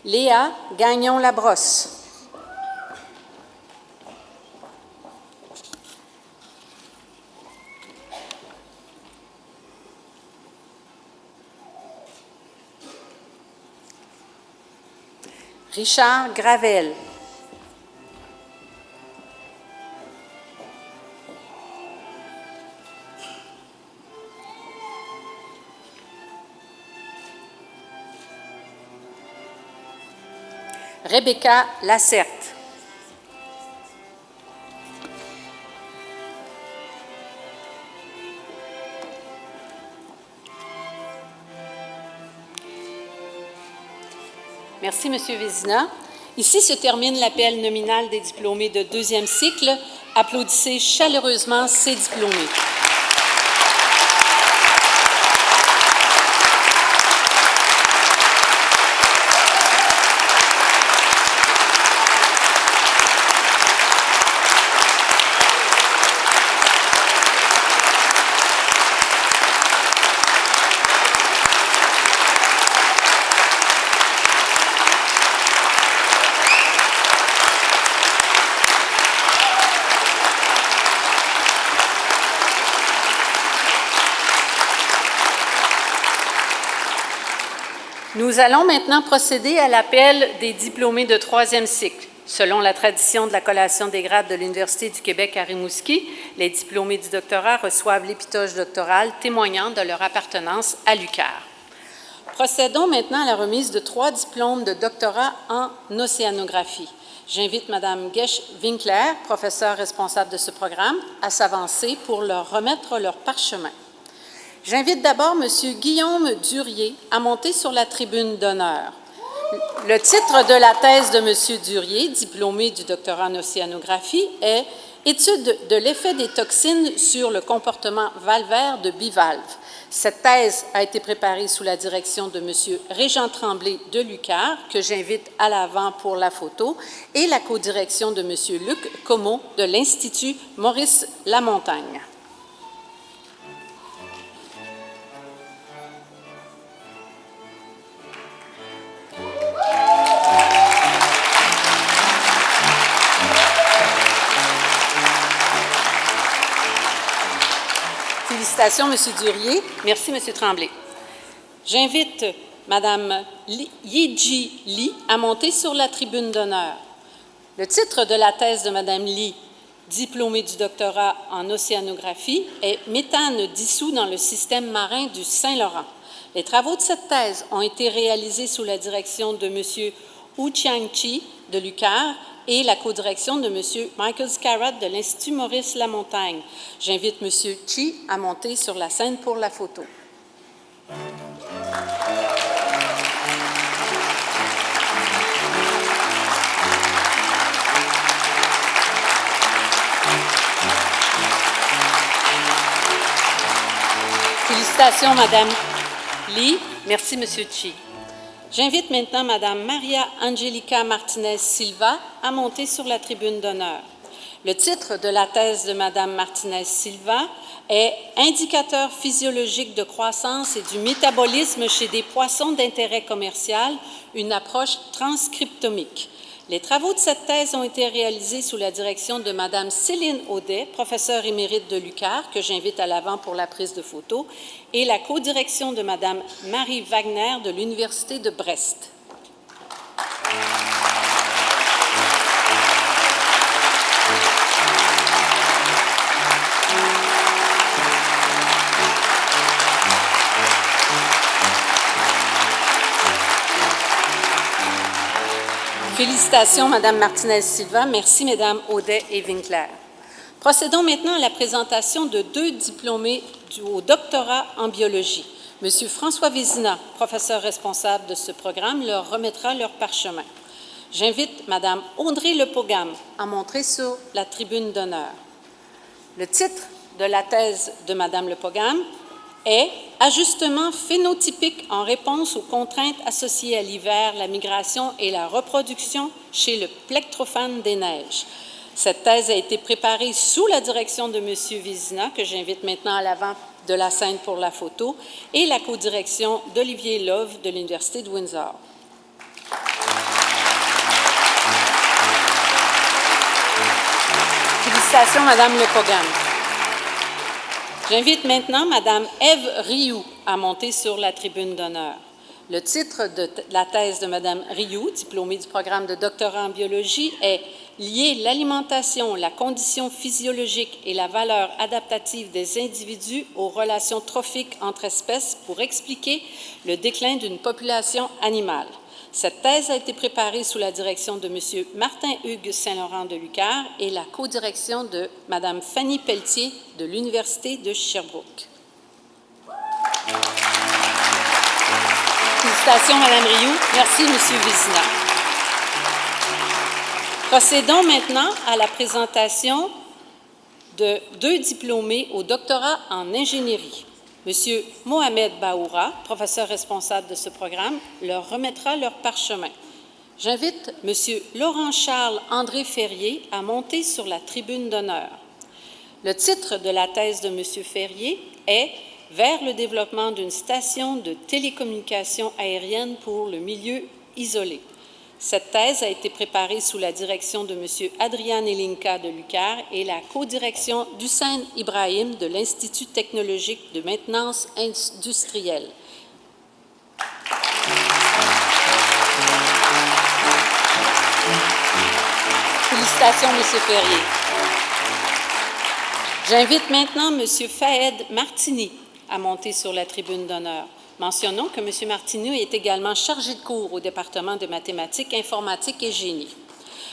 Léa Gagnon-Labrosse. Richard Gravel. Rebecca Lacerte. Merci, M. Vézina. Ici se termine l'appel nominal des diplômés de 2e cycle. Applaudissez chaleureusement ces diplômés. Nous allons maintenant procéder à l'appel des diplômés de troisième cycle. Selon la tradition de la collation des grades de l'Université du Québec à Rimouski, les diplômés du doctorat reçoivent l'épitoge doctorale témoignant de leur appartenance à l'UQAR. Procédons maintenant à la remise de 3 diplômes de doctorat en océanographie. J'invite Mme Gesch-Winkler, professeure responsable de ce programme, à s'avancer pour leur remettre leur parchemin. J'invite d'abord M. Guillaume Durier à monter sur la tribune d'honneur. Le titre de la thèse de M. Durier, diplômé du doctorat en océanographie, est « Étude de l'effet des toxines sur le comportement valvaire de bivalves ». Cette thèse a été préparée sous la direction de M. Régent Tremblay de l'UQAR, que j'invite à l'avant pour la photo, et la codirection de M. Luc Comeau de l'Institut Maurice Lamontagne. Félicitations, M. Durier. Merci, M. Tremblay. J'invite Mme Yiji Li à monter sur la tribune d'honneur. Le titre de la thèse de Mme Li, diplômée du doctorat en océanographie, est « Méthane dissous dans le système marin du Saint-Laurent ». Les travaux de cette thèse ont été réalisés sous la direction de M. Wu Chiang-Chi de l'UQAR et la codirection de M. Michael Scarrott de l'Institut Maurice Lamontagne. J'invite M. Chi à monter sur la scène pour la photo. Félicitations, Mme Li. Merci, M. Chi. J'invite maintenant Mme Maria Angelica Martinez-Silva à monter sur la tribune d'honneur. Le titre de la thèse de Mme Martinez-Silva est « Indicateur physiologique de croissance et du métabolisme chez des poissons d'intérêt commercial, une approche transcriptomique ». Les travaux de cette thèse ont été réalisés sous la direction de Mme Céline Audet, professeure émérite de l'UQAR, que j'invite à l'avant pour la prise de photo, et la codirection de Mme Marie Wagner de l'Université de Brest. Félicitations, Mme Martinez-Silva. Merci, Mesdames Audet et Winkler. Procédons maintenant à la présentation de 2 diplômés au doctorat en biologie. M. François Vézina, professeur responsable de ce programme, leur remettra leur parchemin. J'invite Mme Audrey Lepogam à monter sur la tribune d'honneur. Le titre de la thèse de Mme Lepogam est « Ajustement phénotypique en réponse aux contraintes associées à l'hiver, la migration et la reproduction chez le plectrophane des neiges ». Cette thèse a été préparée sous la direction de M. Vézina, que j'invite maintenant à l'avant de la scène pour la photo, et la codirection d'Olivier Love de l'Université de Windsor. Félicitations, Mme Lepogam. J'invite maintenant Mme Ève Rioux à monter sur la tribune d'honneur. Le titre de la thèse de Mme Rioux, diplômée du programme de doctorat en biologie, est « Lier l'alimentation, la condition physiologique et la valeur adaptative des individus aux relations trophiques entre espèces pour expliquer le déclin d'une population animale ». Cette thèse a été préparée sous la direction de M. Martin-Hugues Saint-Laurent de l'UQAR et la codirection de Mme Fanny Pelletier de l'Université de Sherbrooke. Félicitations, Mme Rioux. Merci, M. Vézina. Procédons maintenant à la présentation de 2 diplômés au doctorat en ingénierie. M. Mohamed Baoura, professeur responsable de ce programme, leur remettra leur parchemin. J'invite M. Laurent-Charles André Ferrier à monter sur la tribune d'honneur. Le titre de la thèse de M. Ferrier est « Vers le développement d'une station de télécommunication aérienne pour le milieu isolé ». Cette thèse a été préparée sous la direction de M. Adrian Elinka de l'UQAR et la codirection d'Hussein Ibrahim de l'Institut technologique de maintenance industrielle. Félicitations, M. Ferrier. J'invite maintenant M. Fahed Martini à monter sur la tribune d'honneur. Mentionnons que M. Martini est également chargé de cours au département de mathématiques, informatique et génie.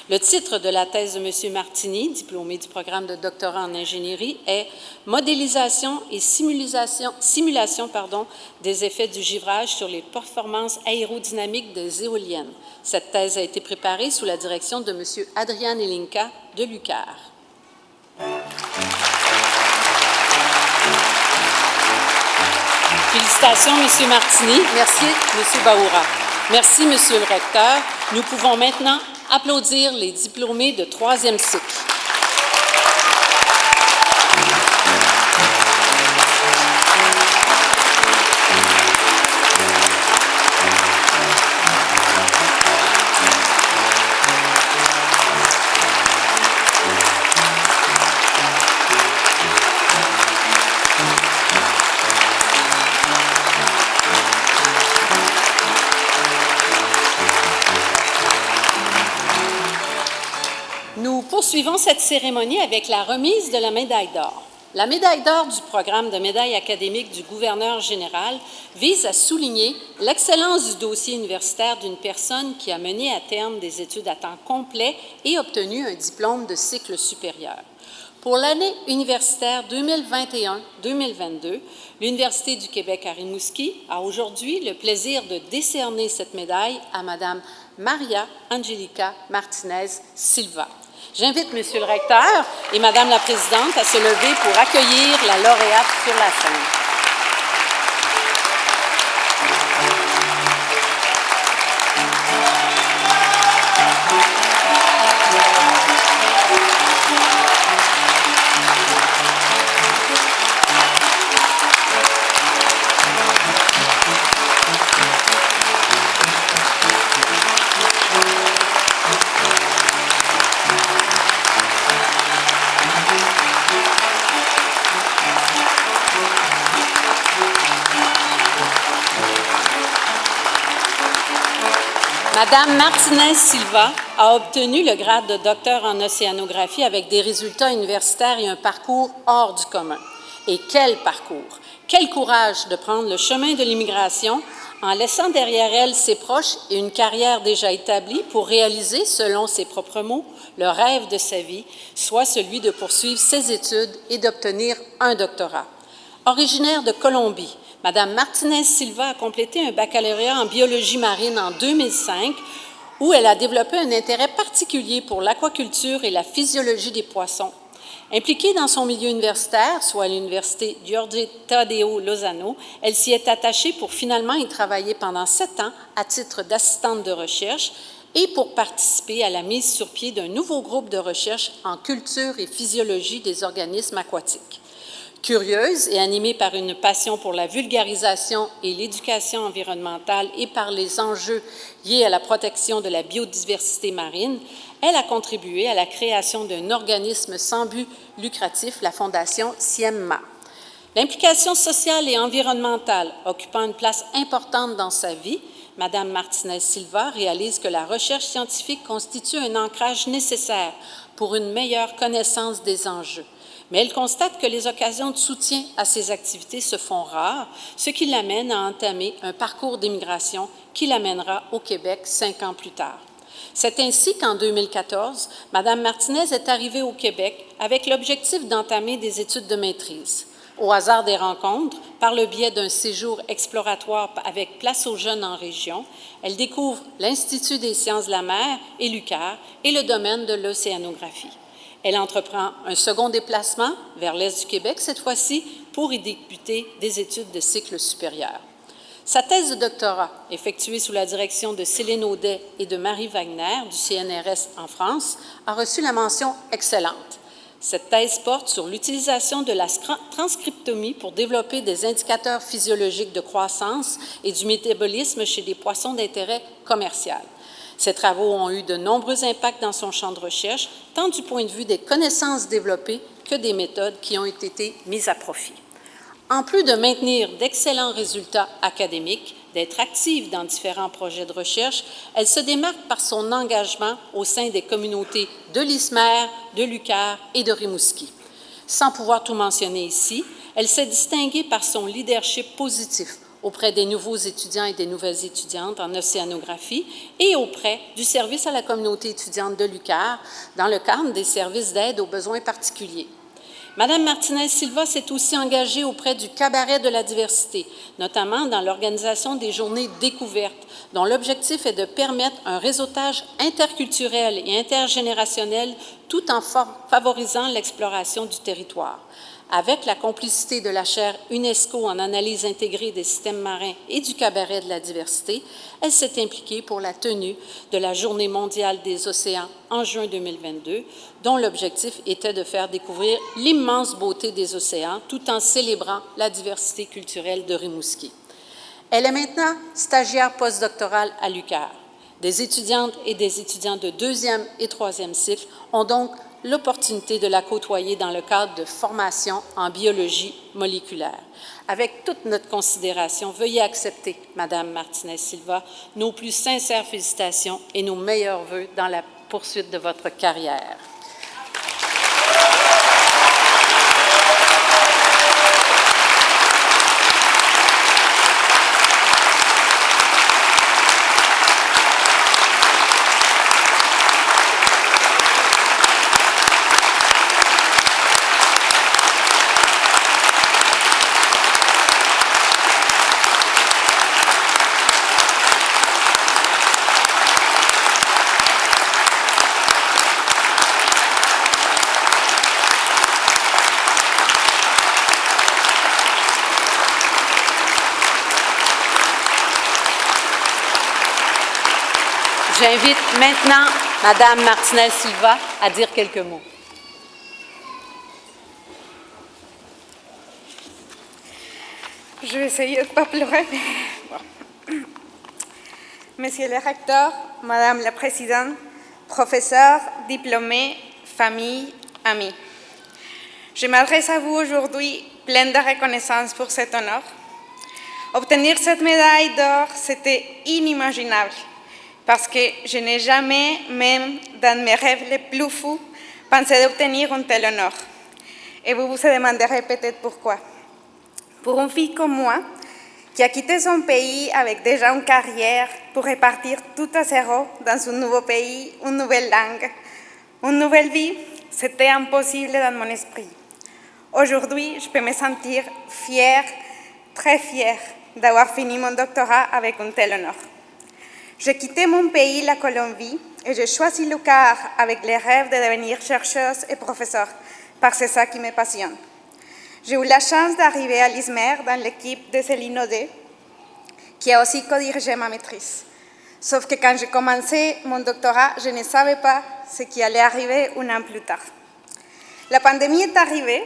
Le titre de la thèse de M. Martini, diplômé du programme de doctorat en ingénierie, est « Modélisation et simulation des effets du givrage sur les performances aérodynamiques des éoliennes ». Cette thèse a été préparée sous la direction de M. Adrian Elinka de l'UQAR. Félicitations, M. Martini. Merci, M. Baoura. Merci, Monsieur le recteur. Nous pouvons maintenant applaudir les diplômés de troisième cycle. Poursuivons cette cérémonie avec la remise de la médaille d'or. La médaille d'or du programme de médaille académique du gouverneur général vise à souligner l'excellence du dossier universitaire d'une personne qui a mené à terme des études à temps complet et obtenu un diplôme de cycle supérieur. Pour l'année universitaire 2021-2022, l'Université du Québec à Rimouski a aujourd'hui le plaisir de décerner cette médaille à Mme Maria Angelica Martinez Silva. J'invite Monsieur le recteur et Madame la présidente à se lever pour accueillir la lauréate sur la scène. Madame Martinez Silva a obtenu le grade de docteur en océanographie avec des résultats universitaires et un parcours hors du commun. Et quel parcours! Quel courage de prendre le chemin de l'immigration en laissant derrière elle ses proches et une carrière déjà établie pour réaliser, selon ses propres mots, le rêve de sa vie, soit celui de poursuivre ses études et d'obtenir un doctorat. Originaire de Colombie, Mme Martinez Silva a complété un baccalauréat en biologie marine en 2005, où elle a développé un intérêt particulier pour l'aquaculture et la physiologie des poissons. Impliquée dans son milieu universitaire, soit à l'Université Jorge Tadeo Lozano, elle s'y est attachée pour finalement y travailler pendant 7 ans à titre d'assistante de recherche et pour participer à la mise sur pied d'un nouveau groupe de recherche en culture et physiologie des organismes aquatiques. Curieuse et animée par une passion pour la vulgarisation et l'éducation environnementale et par les enjeux liés à la protection de la biodiversité marine, elle a contribué à la création d'un organisme sans but lucratif, la Fondation Siemma. L'implication sociale et environnementale occupant une place importante dans sa vie, Mme Martinez Silva réalise que la recherche scientifique constitue un ancrage nécessaire pour une meilleure connaissance des enjeux. Mais elle constate que les occasions de soutien à ces activités se font rares, ce qui l'amène à entamer un parcours d'immigration qui l'amènera au Québec 5 ans plus tard. C'est ainsi qu'en 2014, Mme Martinez est arrivée au Québec avec l'objectif d'entamer des études de maîtrise. Au hasard des rencontres, par le biais d'un séjour exploratoire avec Place aux jeunes en région, elle découvre l'Institut des sciences de la mer et l'UQAR et le domaine de l'océanographie. Elle entreprend un second déplacement vers l'est du Québec, cette fois-ci pour y débuter des études de cycle supérieur. Sa thèse de doctorat, effectuée sous la direction de Céline Audet et de Marie Wagner du CNRS en France, a reçu la mention « Excellente ». Cette thèse porte sur l'utilisation de la transcriptomie pour développer des indicateurs physiologiques de croissance et du métabolisme chez des poissons d'intérêt commercial. Ces travaux ont eu de nombreux impacts dans son champ de recherche, tant du point de vue des connaissances développées que des méthodes qui ont été mises à profit. En plus de maintenir d'excellents résultats académiques, d'être active dans différents projets de recherche, elle se démarque par son engagement au sein des communautés de l'Ismer, de l'UQAR et de Rimouski. Sans pouvoir tout mentionner ici, elle s'est distinguée par son leadership positif auprès des nouveaux étudiants et des nouvelles étudiantes en océanographie et auprès du service à la communauté étudiante de l'UQAR dans le cadre des services d'aide aux besoins particuliers. Madame Martinez-Silva s'est aussi engagée auprès du Cabaret de la diversité, notamment dans l'organisation des journées découvertes, dont l'objectif est de permettre un réseautage interculturel et intergénérationnel tout en favorisant l'exploration du territoire. Avec la complicité de la chaire UNESCO en analyse intégrée des systèmes marins et du Cabaret de la diversité, elle s'est impliquée pour la tenue de la Journée mondiale des océans en juin 2022, dont l'objectif était de faire découvrir l'immense beauté des océans tout en célébrant la diversité culturelle de Rimouski. Elle est maintenant stagiaire postdoctorale à l'UQAR. Des étudiantes et des étudiants de 2e et 3e cycle ont donc l'opportunité de la côtoyer dans le cadre de formation en biologie moléculaire. Avec toute notre considération, veuillez accepter, Madame Martinez-Silva, nos plus sincères félicitations et nos meilleurs vœux dans la poursuite de votre carrière. J'invite maintenant Madame Martinez-Silva à dire quelques mots. Je vais essayer de ne pas pleurer. Bon. Monsieur le recteur, Madame la Présidente, professeurs, diplômés, famille, amis. Je m'adresse à vous aujourd'hui pleine de reconnaissance pour cet honneur. Obtenir cette médaille d'or, c'était inimaginable. Parce que je n'ai jamais, même dans mes rêves les plus fous, pensé d'obtenir un tel honneur. Et vous vous demanderez peut-être pourquoi. Pour une fille comme moi, qui a quitté son pays avec déjà une carrière pour repartir tout à zéro dans un nouveau pays, une nouvelle langue, une nouvelle vie, c'était impossible dans mon esprit. Aujourd'hui, je peux me sentir fière, très fière, d'avoir fini mon doctorat avec un tel honneur. J'ai quitté mon pays, la Colombie, et j'ai choisi l'UQAR avec les rêves de devenir chercheuse et professeure, parce que c'est ça qui me passionne. J'ai eu la chance d'arriver à l'ISMER dans l'équipe de Céline Audet, qui a aussi co-dirigé ma maîtrise. Sauf que quand j'ai commencé mon doctorat, je ne savais pas ce qui allait arriver un an plus tard. La pandémie est arrivée,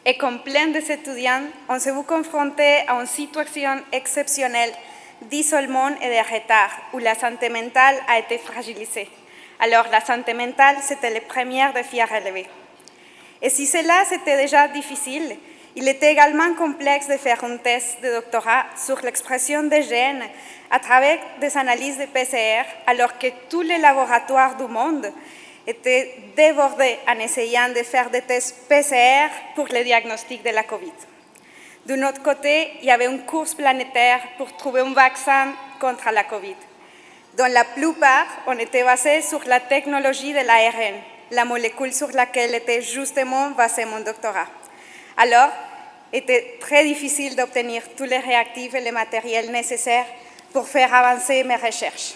et comme plein d'étudiants, on s'est vu confronté à une situation exceptionnelle d'isolement et de retard, où la santé mentale a été fragilisée. Alors, la santé mentale, c'était le premier défi à relever. Et si cela, c'était déjà difficile, il était également complexe de faire une thèse de doctorat sur l'expression des gènes à travers des analyses de PCR, alors que tous les laboratoires du monde étaient débordés en essayant de faire des tests PCR pour le diagnostic de la COVID. D'un autre côté, il y avait une course planétaire pour trouver un vaccin contre la COVID, dont la plupart ont été basés sur la technologie de l'ARN, la molécule sur laquelle était justement basé mon doctorat. Alors, il était très difficile d'obtenir tous les réactifs et les matériels nécessaires pour faire avancer mes recherches.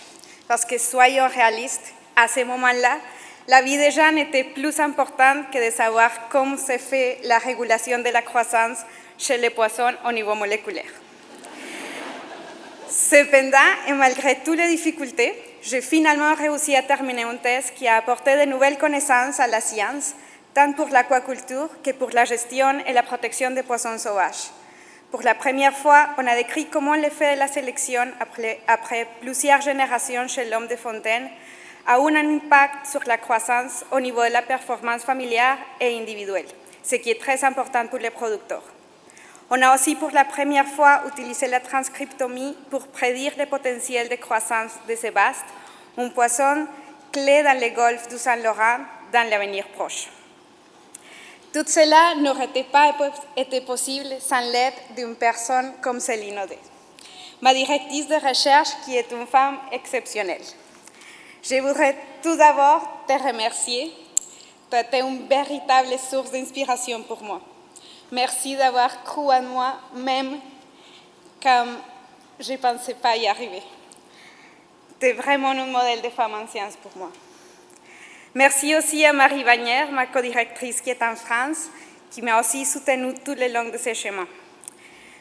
Parce que, soyons réalistes, à ce moment-là, la vie des gens était plus importante que de savoir comment se fait la régulation de la croissance chez les poissons au niveau moléculaire. Cependant, et malgré toutes les difficultés, j'ai finalement réussi à terminer une thèse qui a apporté de nouvelles connaissances à la science, tant pour l'aquaculture que pour la gestion et la protection des poissons sauvages. Pour la première fois, on a décrit comment l'effet de la sélection après plusieurs générations chez l'homme de fontaine a eu un impact sur la croissance au niveau de la performance familiale et individuelle, ce qui est très important pour les producteurs. On a aussi pour la première fois utilisé la transcriptomie pour prédire le potentiel de croissance de sébaste, un poisson clé dans le golfe du Saint-Laurent dans l'avenir proche. Tout cela n'aurait pas été possible sans l'aide d'une personne comme Céline Audet, ma directrice de recherche qui est une femme exceptionnelle. Je voudrais tout d'abord te remercier. Tu as été une véritable source d'inspiration pour moi. Merci d'avoir cru en moi, même quand je ne pensais pas y arriver. Tu es vraiment un modèle de femme en sciences pour moi. Merci aussi à Marie Bagnères, ma codirectrice qui est en France, qui m'a aussi soutenue tout le long de ce chemin.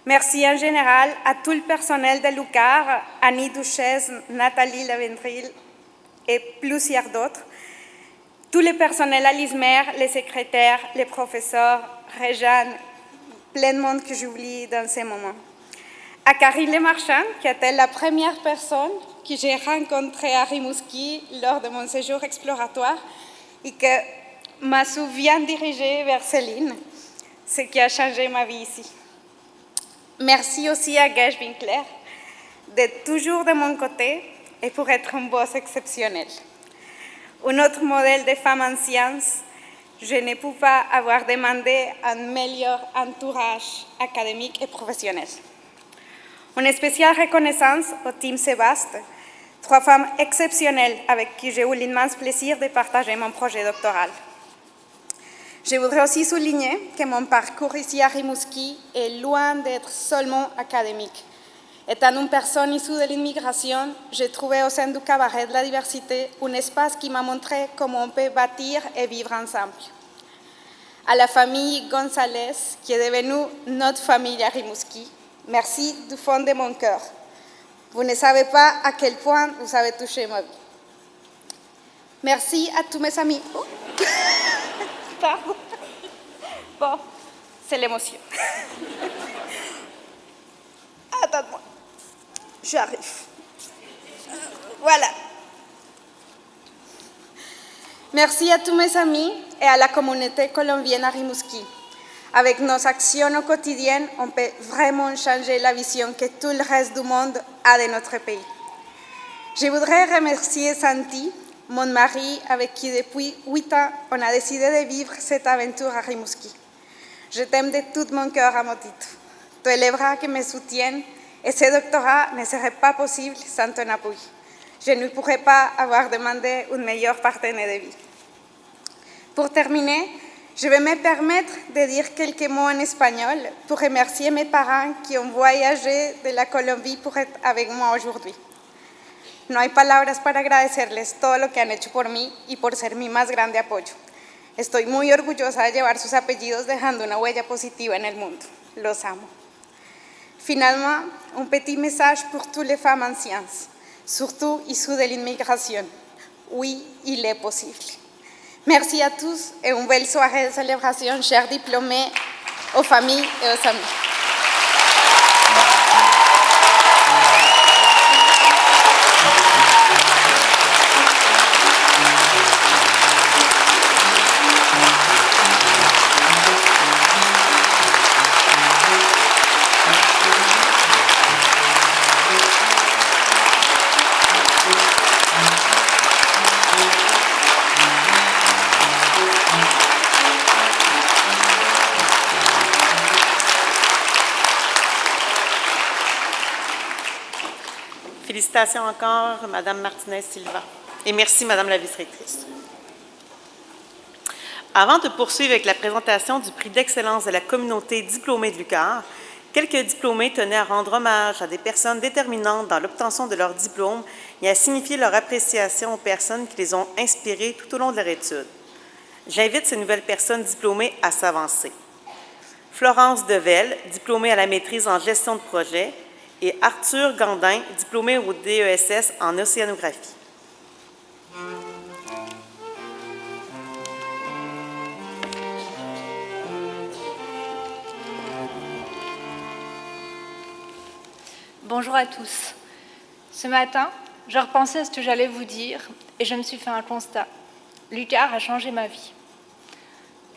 Merci en général à tout le personnel de l'UQAR, Annie Duchesne, Nathalie Lavendril et plusieurs d'autres, tout le personnel à l'ISMER, les secrétaires, les professeurs, Réjeanne, plein de monde que j'oublie dans ces moments. À Karine Lemarchand, qui était la première personne que j'ai rencontrée à Rimouski lors de mon séjour exploratoire et que m'a bien dirigée vers Céline, ce qui a changé ma vie ici. Merci aussi à Gage Winkler d'être toujours de mon côté et pour être un boss exceptionnel. Un autre modèle de femme en sciences, je ne peux pas avoir demandé un meilleur entourage académique et professionnel. Une spéciale reconnaissance au Team Sébaste, 3 femmes exceptionnelles avec qui j'ai eu l'immense plaisir de partager mon projet doctoral. Je voudrais aussi souligner que mon parcours ici à Rimouski est loin d'être seulement académique. Étant une personne issue de l'immigration, j'ai trouvé au sein du cabaret de la diversité un espace qui m'a montré comment on peut bâtir et vivre ensemble. À la famille Gonzalez, qui est devenue notre famille à Rimouski, merci du fond de mon cœur. Vous ne savez pas à quel point vous avez touché ma vie. Merci à tous mes amis. Oh. Pardon. Bon, c'est l'émotion. Attends-moi. J'arrive. Voilà. Merci à tous mes amis et à la communauté colombienne à Rimouski. Avec nos actions au quotidien, on peut vraiment changer la vision que tout le reste du monde a de notre pays. Je voudrais remercier Santi, mon mari, avec qui depuis 8 ans, on a décidé de vivre cette aventure à Rimouski. Je t'aime de tout mon cœur, Amotito. Tu es les bras qui me soutiennent et ce doctorat ne serait pas possible sans ton appui. Je ne pourrais pas avoir demandé un meilleur partenaire de vie. Pour terminer, je vais me permettre de dire quelques mots en espagnol pour remercier mes parents qui ont voyagé de la Colombie pour être avec moi aujourd'hui. No hay palabras para agradecerles todo lo que han hecho por mí y por ser mi más grande apoyo. Estoy muy orgullosa de llevar sus apellidos dejando una huella positiva en el mundo. Los amo. Finalement, un petit message pour toutes les femmes en sciences, surtout issues de l'immigration. Oui, il est possible. Merci à tous et une belle soirée de célébration, chers diplômés, aux familles et aux amis. Félicitations encore, Madame Martinez-Silva. Et merci, Madame la vice-rectrice. Avant de poursuivre avec la présentation du prix d'excellence de la communauté diplômée de l'UQAR, quelques diplômés tenaient à rendre hommage à des personnes déterminantes dans l'obtention de leur diplôme et à signifier leur appréciation aux personnes qui les ont inspirées tout au long de leur étude. J'invite ces nouvelles personnes diplômées à s'avancer. Florence Devel, diplômée à la maîtrise en gestion de projet, et Arthur Gandin, diplômé au DESS en océanographie. Bonjour à tous. Ce matin, je repensais à ce que j'allais vous dire et je me suis fait un constat. L'UQAR a changé ma vie.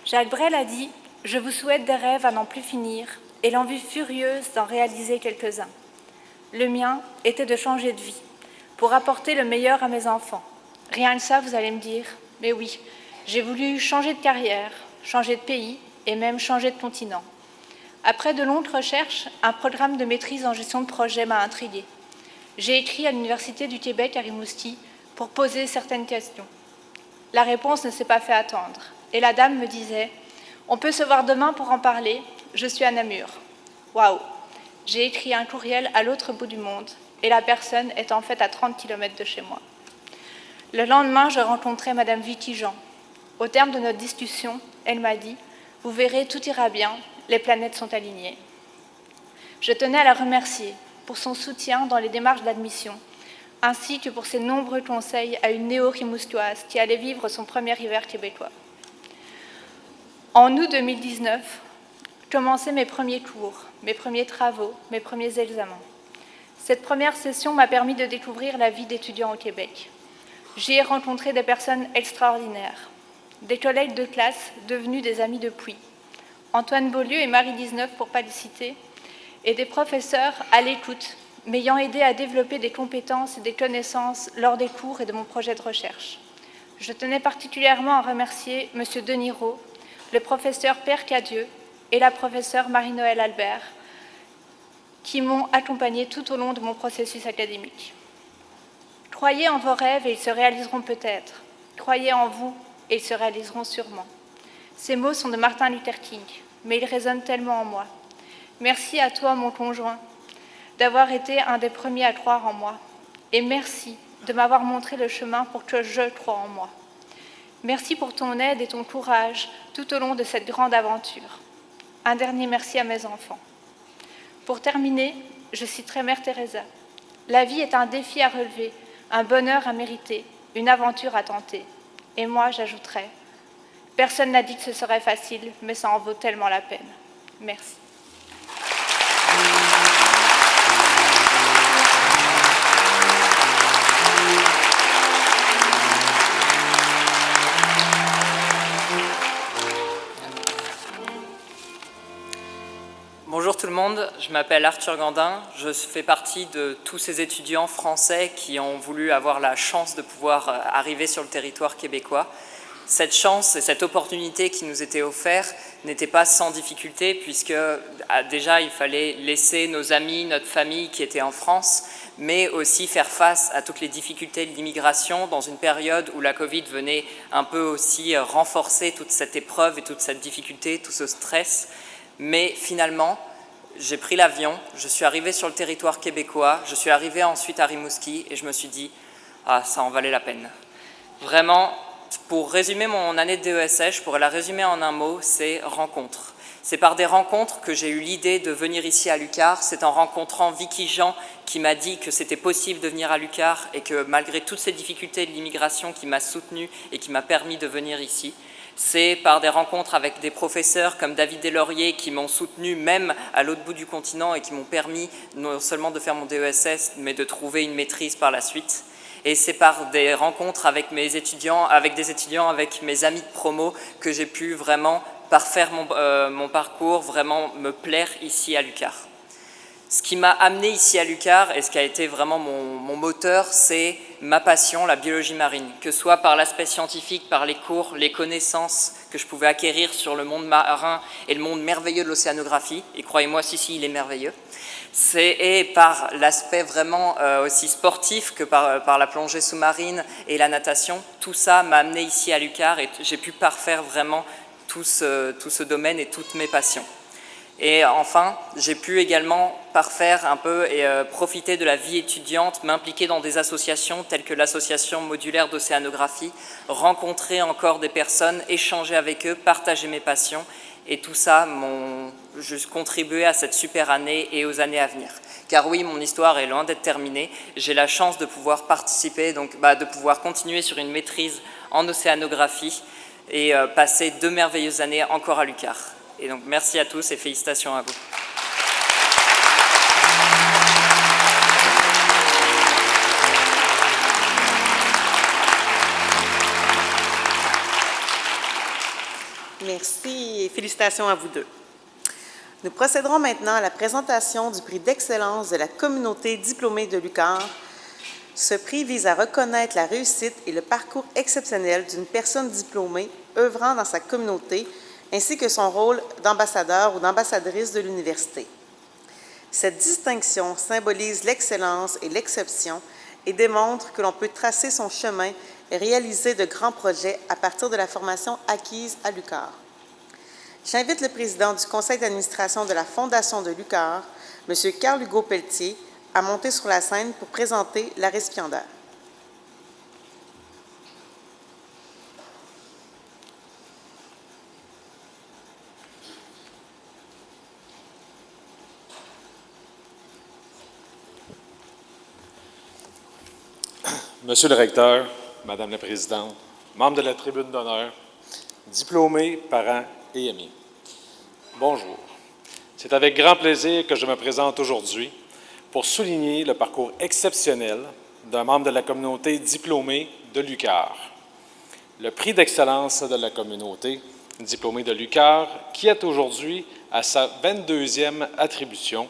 Jacques Brel a dit « Je vous souhaite des rêves à n'en plus finir et l'envie furieuse d'en réaliser quelques-uns. Le mien était de changer de vie, pour apporter le meilleur à mes enfants. Rien que ça, vous allez me dire, mais oui, j'ai voulu changer de carrière, changer de pays et même changer de continent. Après de longues recherches, un programme de maîtrise en gestion de projet m'a intriguée. J'ai écrit à l'Université du Québec à Rimouski pour poser certaines questions. La réponse ne s'est pas fait attendre, et la dame me disait « On peut se voir demain pour en parler, je suis à Namur. » Waouh! J'ai écrit un courriel à l'autre bout du monde, et la personne est en fait à 30 km de chez moi. Le lendemain, je rencontrai Madame Vicky Jean. Au terme de notre discussion, elle m'a dit « Vous verrez, tout ira bien, les planètes sont alignées. » Je tenais à la remercier pour son soutien dans les démarches d'admission, ainsi que pour ses nombreux conseils à une néo-rimousquoise qui allait vivre son premier hiver québécois. En août 2019, commençaient mes premiers cours, mes premiers travaux, mes premiers examens. Cette première session m'a permis de découvrir la vie d'étudiant au Québec. J'y ai rencontré des personnes extraordinaires, des collègues de classe devenus des amis depuis, Antoine Beaulieu et Marie 19 pour ne pas les citer, et des professeurs à l'écoute, m'ayant aidé à développer des compétences et des connaissances lors des cours et de mon projet de recherche. Je tenais particulièrement à remercier M. Deniro, le professeur Père Cadieux et la professeure Marie-Noëlle Albert, qui m'ont accompagnée tout au long de mon processus académique. Croyez en vos rêves et ils se réaliseront peut-être. Croyez en vous et ils se réaliseront sûrement. Ces mots sont de Martin Luther King, mais ils résonnent tellement en moi. Merci à toi, mon conjoint, d'avoir été un des premiers à croire en moi. Et merci de m'avoir montré le chemin pour que je croie en moi. Merci pour ton aide et ton courage tout au long de cette grande aventure. Un dernier merci à mes enfants. Pour terminer, je citerai Mère Teresa. La vie est un défi à relever, un bonheur à mériter, une aventure à tenter. Et moi, j'ajouterai, personne n'a dit que ce serait facile, mais ça en vaut tellement la peine. Merci. Bonjour tout le monde, je m'appelle Arthur Gandin, je fais partie de tous ces étudiants français qui ont voulu avoir la chance de pouvoir arriver sur le territoire québécois. Cette chance et cette opportunité qui nous était offerte n'était pas sans difficulté puisque déjà il fallait laisser nos amis, notre famille qui étaient en France, mais aussi faire face à toutes les difficultés de l'immigration dans une période où la Covid venait un peu aussi renforcer toute cette épreuve et toute cette difficulté, tout ce stress. Mais finalement, j'ai pris l'avion, je suis arrivé sur le territoire québécois, je suis arrivé ensuite à Rimouski et je me suis dit « Ah, ça en valait la peine ». Vraiment, pour résumer mon année de DESS, je pourrais la résumer en un mot, c'est « rencontre ». C'est par des rencontres que j'ai eu l'idée de venir ici à l'UQAR. C'est en rencontrant Vicky Jean qui m'a dit que c'était possible de venir à l'UQAR et que malgré toutes ces difficultés de l'immigration qui m'a soutenu et qui m'a permis de venir ici. C'est par des rencontres avec des professeurs comme David Deslauriers qui m'ont soutenu même à l'autre bout du continent et qui m'ont permis non seulement de faire mon DESS, mais de trouver une maîtrise par la suite. Et c'est par des rencontres avec mes étudiants, avec mes amis de promo que j'ai pu vraiment parfaire mon parcours, vraiment me plaire ici à l'UQAR. Ce qui m'a amené ici à l'UQAR et ce qui a été vraiment mon moteur, c'est ma passion, la biologie marine, que ce soit par l'aspect scientifique, par les cours, les connaissances que je pouvais acquérir sur le monde marin et le monde merveilleux de l'océanographie, et croyez-moi, si, il est merveilleux, et par l'aspect vraiment aussi sportif que par la plongée sous-marine et la natation. Tout ça m'a amené ici à l'UQAR et j'ai pu parfaire vraiment tout ce domaine et toutes mes passions. Et enfin, j'ai pu également parfaire un peu et profiter de la vie étudiante, m'impliquer dans des associations telles que l'association modulaire d'océanographie, rencontrer encore des personnes, échanger avec eux, partager mes passions. Et tout ça m'ont juste contribué à cette super année et aux années à venir. Car oui, mon histoire est loin d'être terminée. J'ai la chance de pouvoir participer, donc de pouvoir continuer sur une maîtrise en océanographie et passer 2 merveilleuses années encore à l'UQAR. Et donc, merci à tous et félicitations à vous. Merci et félicitations à vous deux. Nous procéderons maintenant à la présentation du prix d'excellence de la communauté diplômée de l'UQAR. Ce prix vise à reconnaître la réussite et le parcours exceptionnel d'une personne diplômée œuvrant dans sa communauté, ainsi que son rôle d'ambassadeur ou d'ambassadrice de l'université. Cette distinction symbolise l'excellence et l'exception et démontre que l'on peut tracer son chemin et réaliser de grands projets à partir de la formation acquise à l'UQAR. J'invite le président du conseil d'administration de la Fondation de l'UQAR, M. Carl-Hugo Pelletier, à monter sur la scène pour présenter la récipiendaire. Monsieur le recteur, Madame la présidente, membres de la tribune d'honneur, diplômés, parents et amis, bonjour. C'est avec grand plaisir que je me présente aujourd'hui pour souligner le parcours exceptionnel d'un membre de la communauté diplômée de l'UQAR. Le prix d'excellence de la communauté diplômée de l'UQAR, qui est aujourd'hui à sa 22e attribution,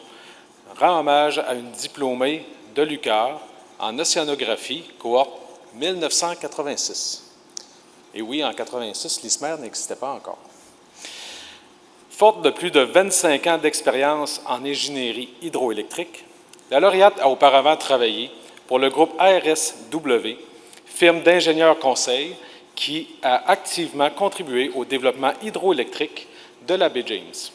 rend hommage à une diplômée de l'UQAR en océanographie, cohorte 1986. Et oui, en 1986, l'ISMER n'existait pas encore. Forte de plus de 25 ans d'expérience en ingénierie hydroélectrique, la lauréate a auparavant travaillé pour le groupe ARSW, firme d'ingénieurs conseil qui a activement contribué au développement hydroélectrique de la baie James.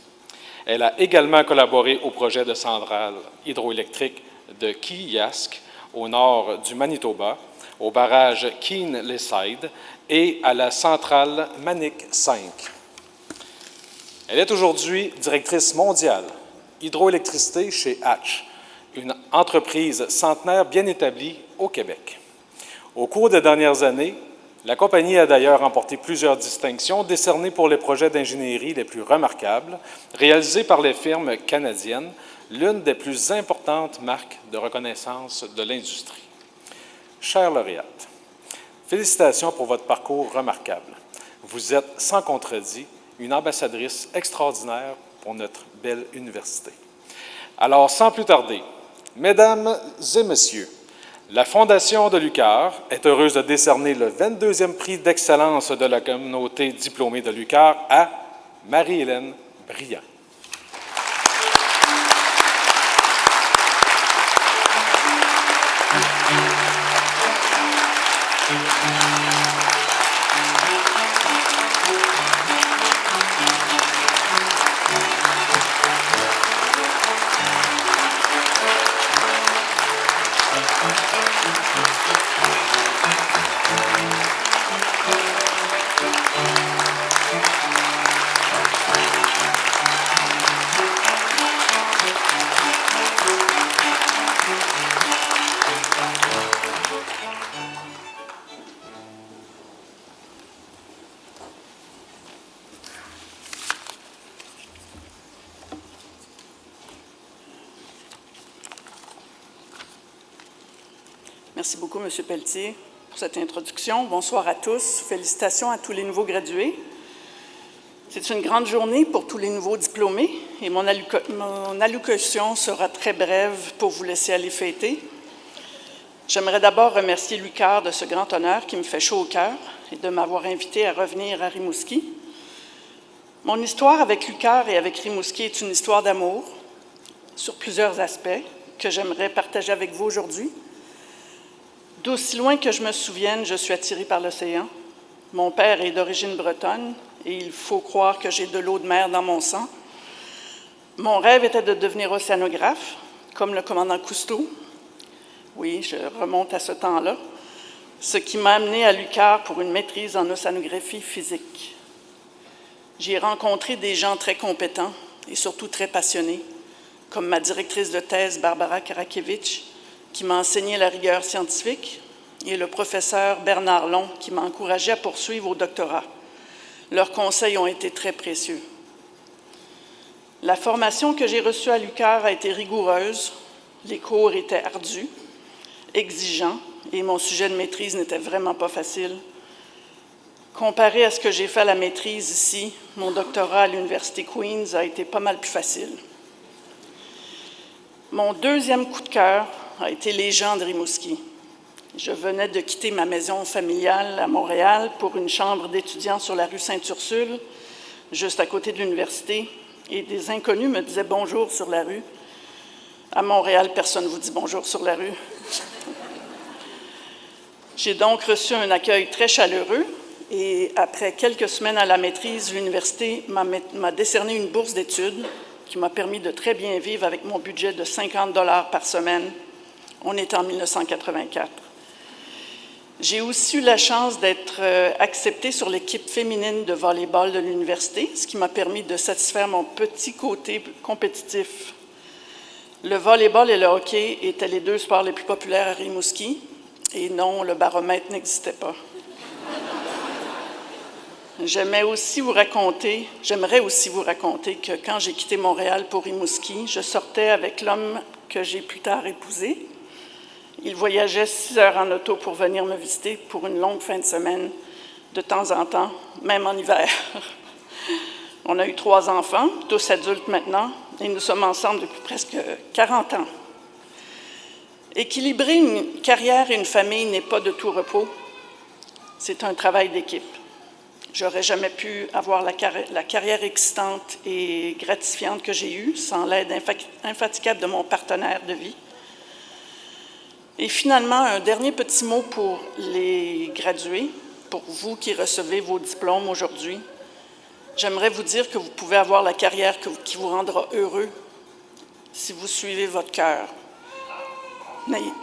Elle a également collaboré au projet de centrale hydroélectrique de Quilliasque, au nord du Manitoba, au barrage Keene-Leside et à la centrale Manic 5. Elle est aujourd'hui directrice mondiale hydroélectricité chez Hatch, une entreprise centenaire bien établie au Québec. Au cours des dernières années, la compagnie a d'ailleurs remporté plusieurs distinctions décernées pour les projets d'ingénierie les plus remarquables, réalisés par les firmes canadiennes, l'une des plus importantes marques de reconnaissance de l'industrie. Chère lauréate, félicitations pour votre parcours remarquable. Vous êtes, sans contredit, une ambassadrice extraordinaire pour notre belle université. Alors, sans plus tarder, Mesdames et Messieurs, la Fondation de l'UQAR est heureuse de décerner le 22e prix d'excellence de la communauté diplômée de l'UQAR à Marie-Hélène Briand. Merci beaucoup, M. Pelletier, pour cette introduction. Bonsoir à tous. Félicitations à tous les nouveaux gradués. C'est une grande journée pour tous les nouveaux diplômés et mon allocution sera très brève pour vous laisser aller fêter. J'aimerais d'abord remercier l'UQAR de ce grand honneur qui me fait chaud au cœur et de m'avoir invité à revenir à Rimouski. Mon histoire avec l'UQAR et avec Rimouski est une histoire d'amour sur plusieurs aspects que j'aimerais partager avec vous aujourd'hui. D'aussi loin que je me souvienne, je suis attirée par l'océan. Mon père est d'origine bretonne et il faut croire que j'ai de l'eau de mer dans mon sang. Mon rêve était de devenir océanographe, comme le commandant Cousteau. Oui, je remonte à ce temps-là, ce qui m'a amené à l'UQAR pour une maîtrise en océanographie physique. J'y ai rencontré des gens très compétents et surtout très passionnés, comme ma directrice de thèse, Barbara Karakiewicz, qui m'a enseigné la rigueur scientifique, et le professeur Bernard Long, qui m'a encouragé à poursuivre au doctorat. Leurs conseils ont été très précieux. La formation que j'ai reçue à l'UQAR a été rigoureuse, les cours étaient ardus, exigeants, et mon sujet de maîtrise n'était vraiment pas facile. Comparé à ce que j'ai fait à la maîtrise ici, mon doctorat à l'Université Queen's a été pas mal plus facile. Mon deuxième coup de cœur a été les gens de Rimouski. Je venais de quitter ma maison familiale à Montréal pour une chambre d'étudiants sur la rue Sainte-Ursule, juste à côté de l'université, et des inconnus me disaient bonjour sur la rue. À Montréal, personne ne vous dit bonjour sur la rue. J'ai donc reçu un accueil très chaleureux et après quelques semaines à la maîtrise, l'université m'a décerné une bourse d'études qui m'a permis de très bien vivre avec mon budget de 50 $ par semaine. On est en 1984. J'ai aussi eu la chance d'être acceptée sur l'équipe féminine de volley-ball de l'université, ce qui m'a permis de satisfaire mon petit côté compétitif. Le volley-ball et le hockey étaient les deux sports les plus populaires à Rimouski, et non, le baromètre n'existait pas. J'aimerais aussi vous raconter que quand j'ai quitté Montréal pour Rimouski, je sortais avec l'homme que j'ai plus tard épousé. Il voyageait 6 heures en auto pour venir me visiter pour une longue fin de semaine, de temps en temps, même en hiver. On a eu 3 enfants, tous adultes maintenant, et nous sommes ensemble depuis presque 40 ans. Équilibrer une carrière et une famille n'est pas de tout repos. C'est un travail d'équipe. J'aurais jamais pu avoir la carrière excitante et gratifiante que j'ai eue sans l'aide infatigable de mon partenaire de vie. Et finalement, un dernier petit mot pour les gradués, pour vous qui recevez vos diplômes aujourd'hui. J'aimerais vous dire que vous pouvez avoir la carrière qui vous rendra heureux si vous suivez votre cœur.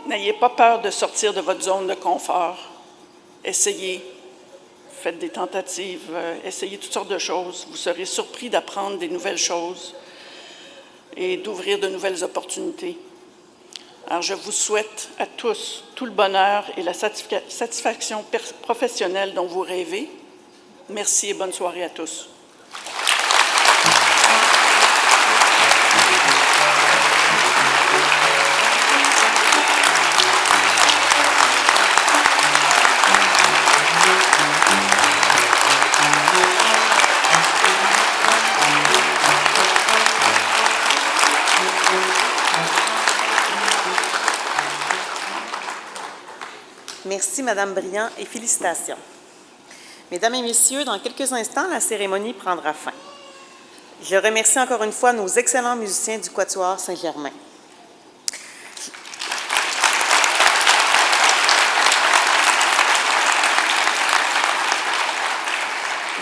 N'ayez pas peur de sortir de votre zone de confort. Essayez. Faites des tentatives, essayez toutes sortes de choses. Vous serez surpris d'apprendre des nouvelles choses et d'ouvrir de nouvelles opportunités. Alors, je vous souhaite à tous tout le bonheur et la satisfaction professionnelle dont vous rêvez. Merci et bonne soirée à tous. Merci, Madame Briand, et félicitations. Mesdames et Messieurs, dans quelques instants, la cérémonie prendra fin. Je remercie encore une fois nos excellents musiciens du Quatuor Saint-Germain.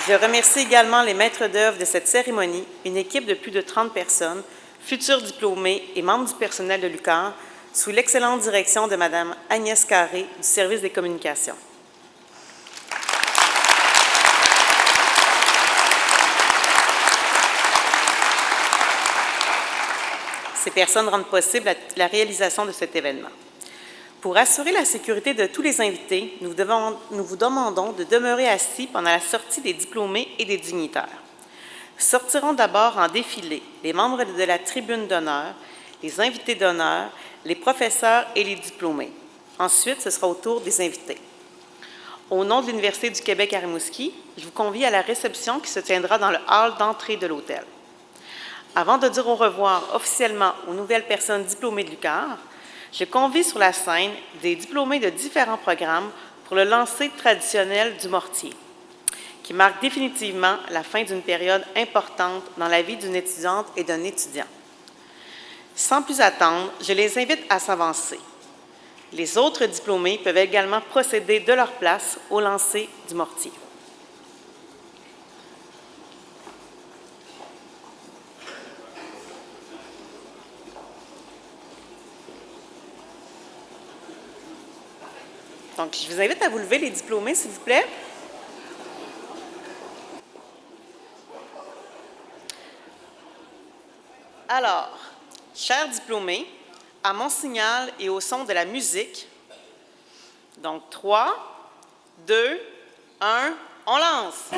Je remercie également les maîtres d'œuvre de cette cérémonie, une équipe de plus de 30 personnes, futurs diplômés et membres du personnel de l'UQAR, sous l'excellente direction de Mme Agnès Carré du service des communications. Ces personnes rendent possible la réalisation de cet événement. Pour assurer la sécurité de tous les invités, nous vous demandons de demeurer assis pendant la sortie des diplômés et des dignitaires. Sortiront d'abord en défilé les membres de la tribune d'honneur, les invités d'honneur, les professeurs et les diplômés. Ensuite, ce sera au tour des invités. Au nom de l'Université du Québec à Rimouski, je vous convie à la réception qui se tiendra dans le hall d'entrée de l'hôtel. Avant de dire au revoir officiellement aux nouvelles personnes diplômées de l'UQAR, je convie sur la scène des diplômés de différents programmes pour le lancer traditionnel du mortier, qui marque définitivement la fin d'une période importante dans la vie d'une étudiante et d'un étudiant. Sans plus attendre, je les invite à s'avancer. Les autres diplômés peuvent également procéder de leur place au lancer du mortier. Donc, je vous invite à vous lever, les diplômés, s'il vous plaît. Alors, chers diplômés, à mon signal et au son de la musique, donc 3, 2, 1, on lance!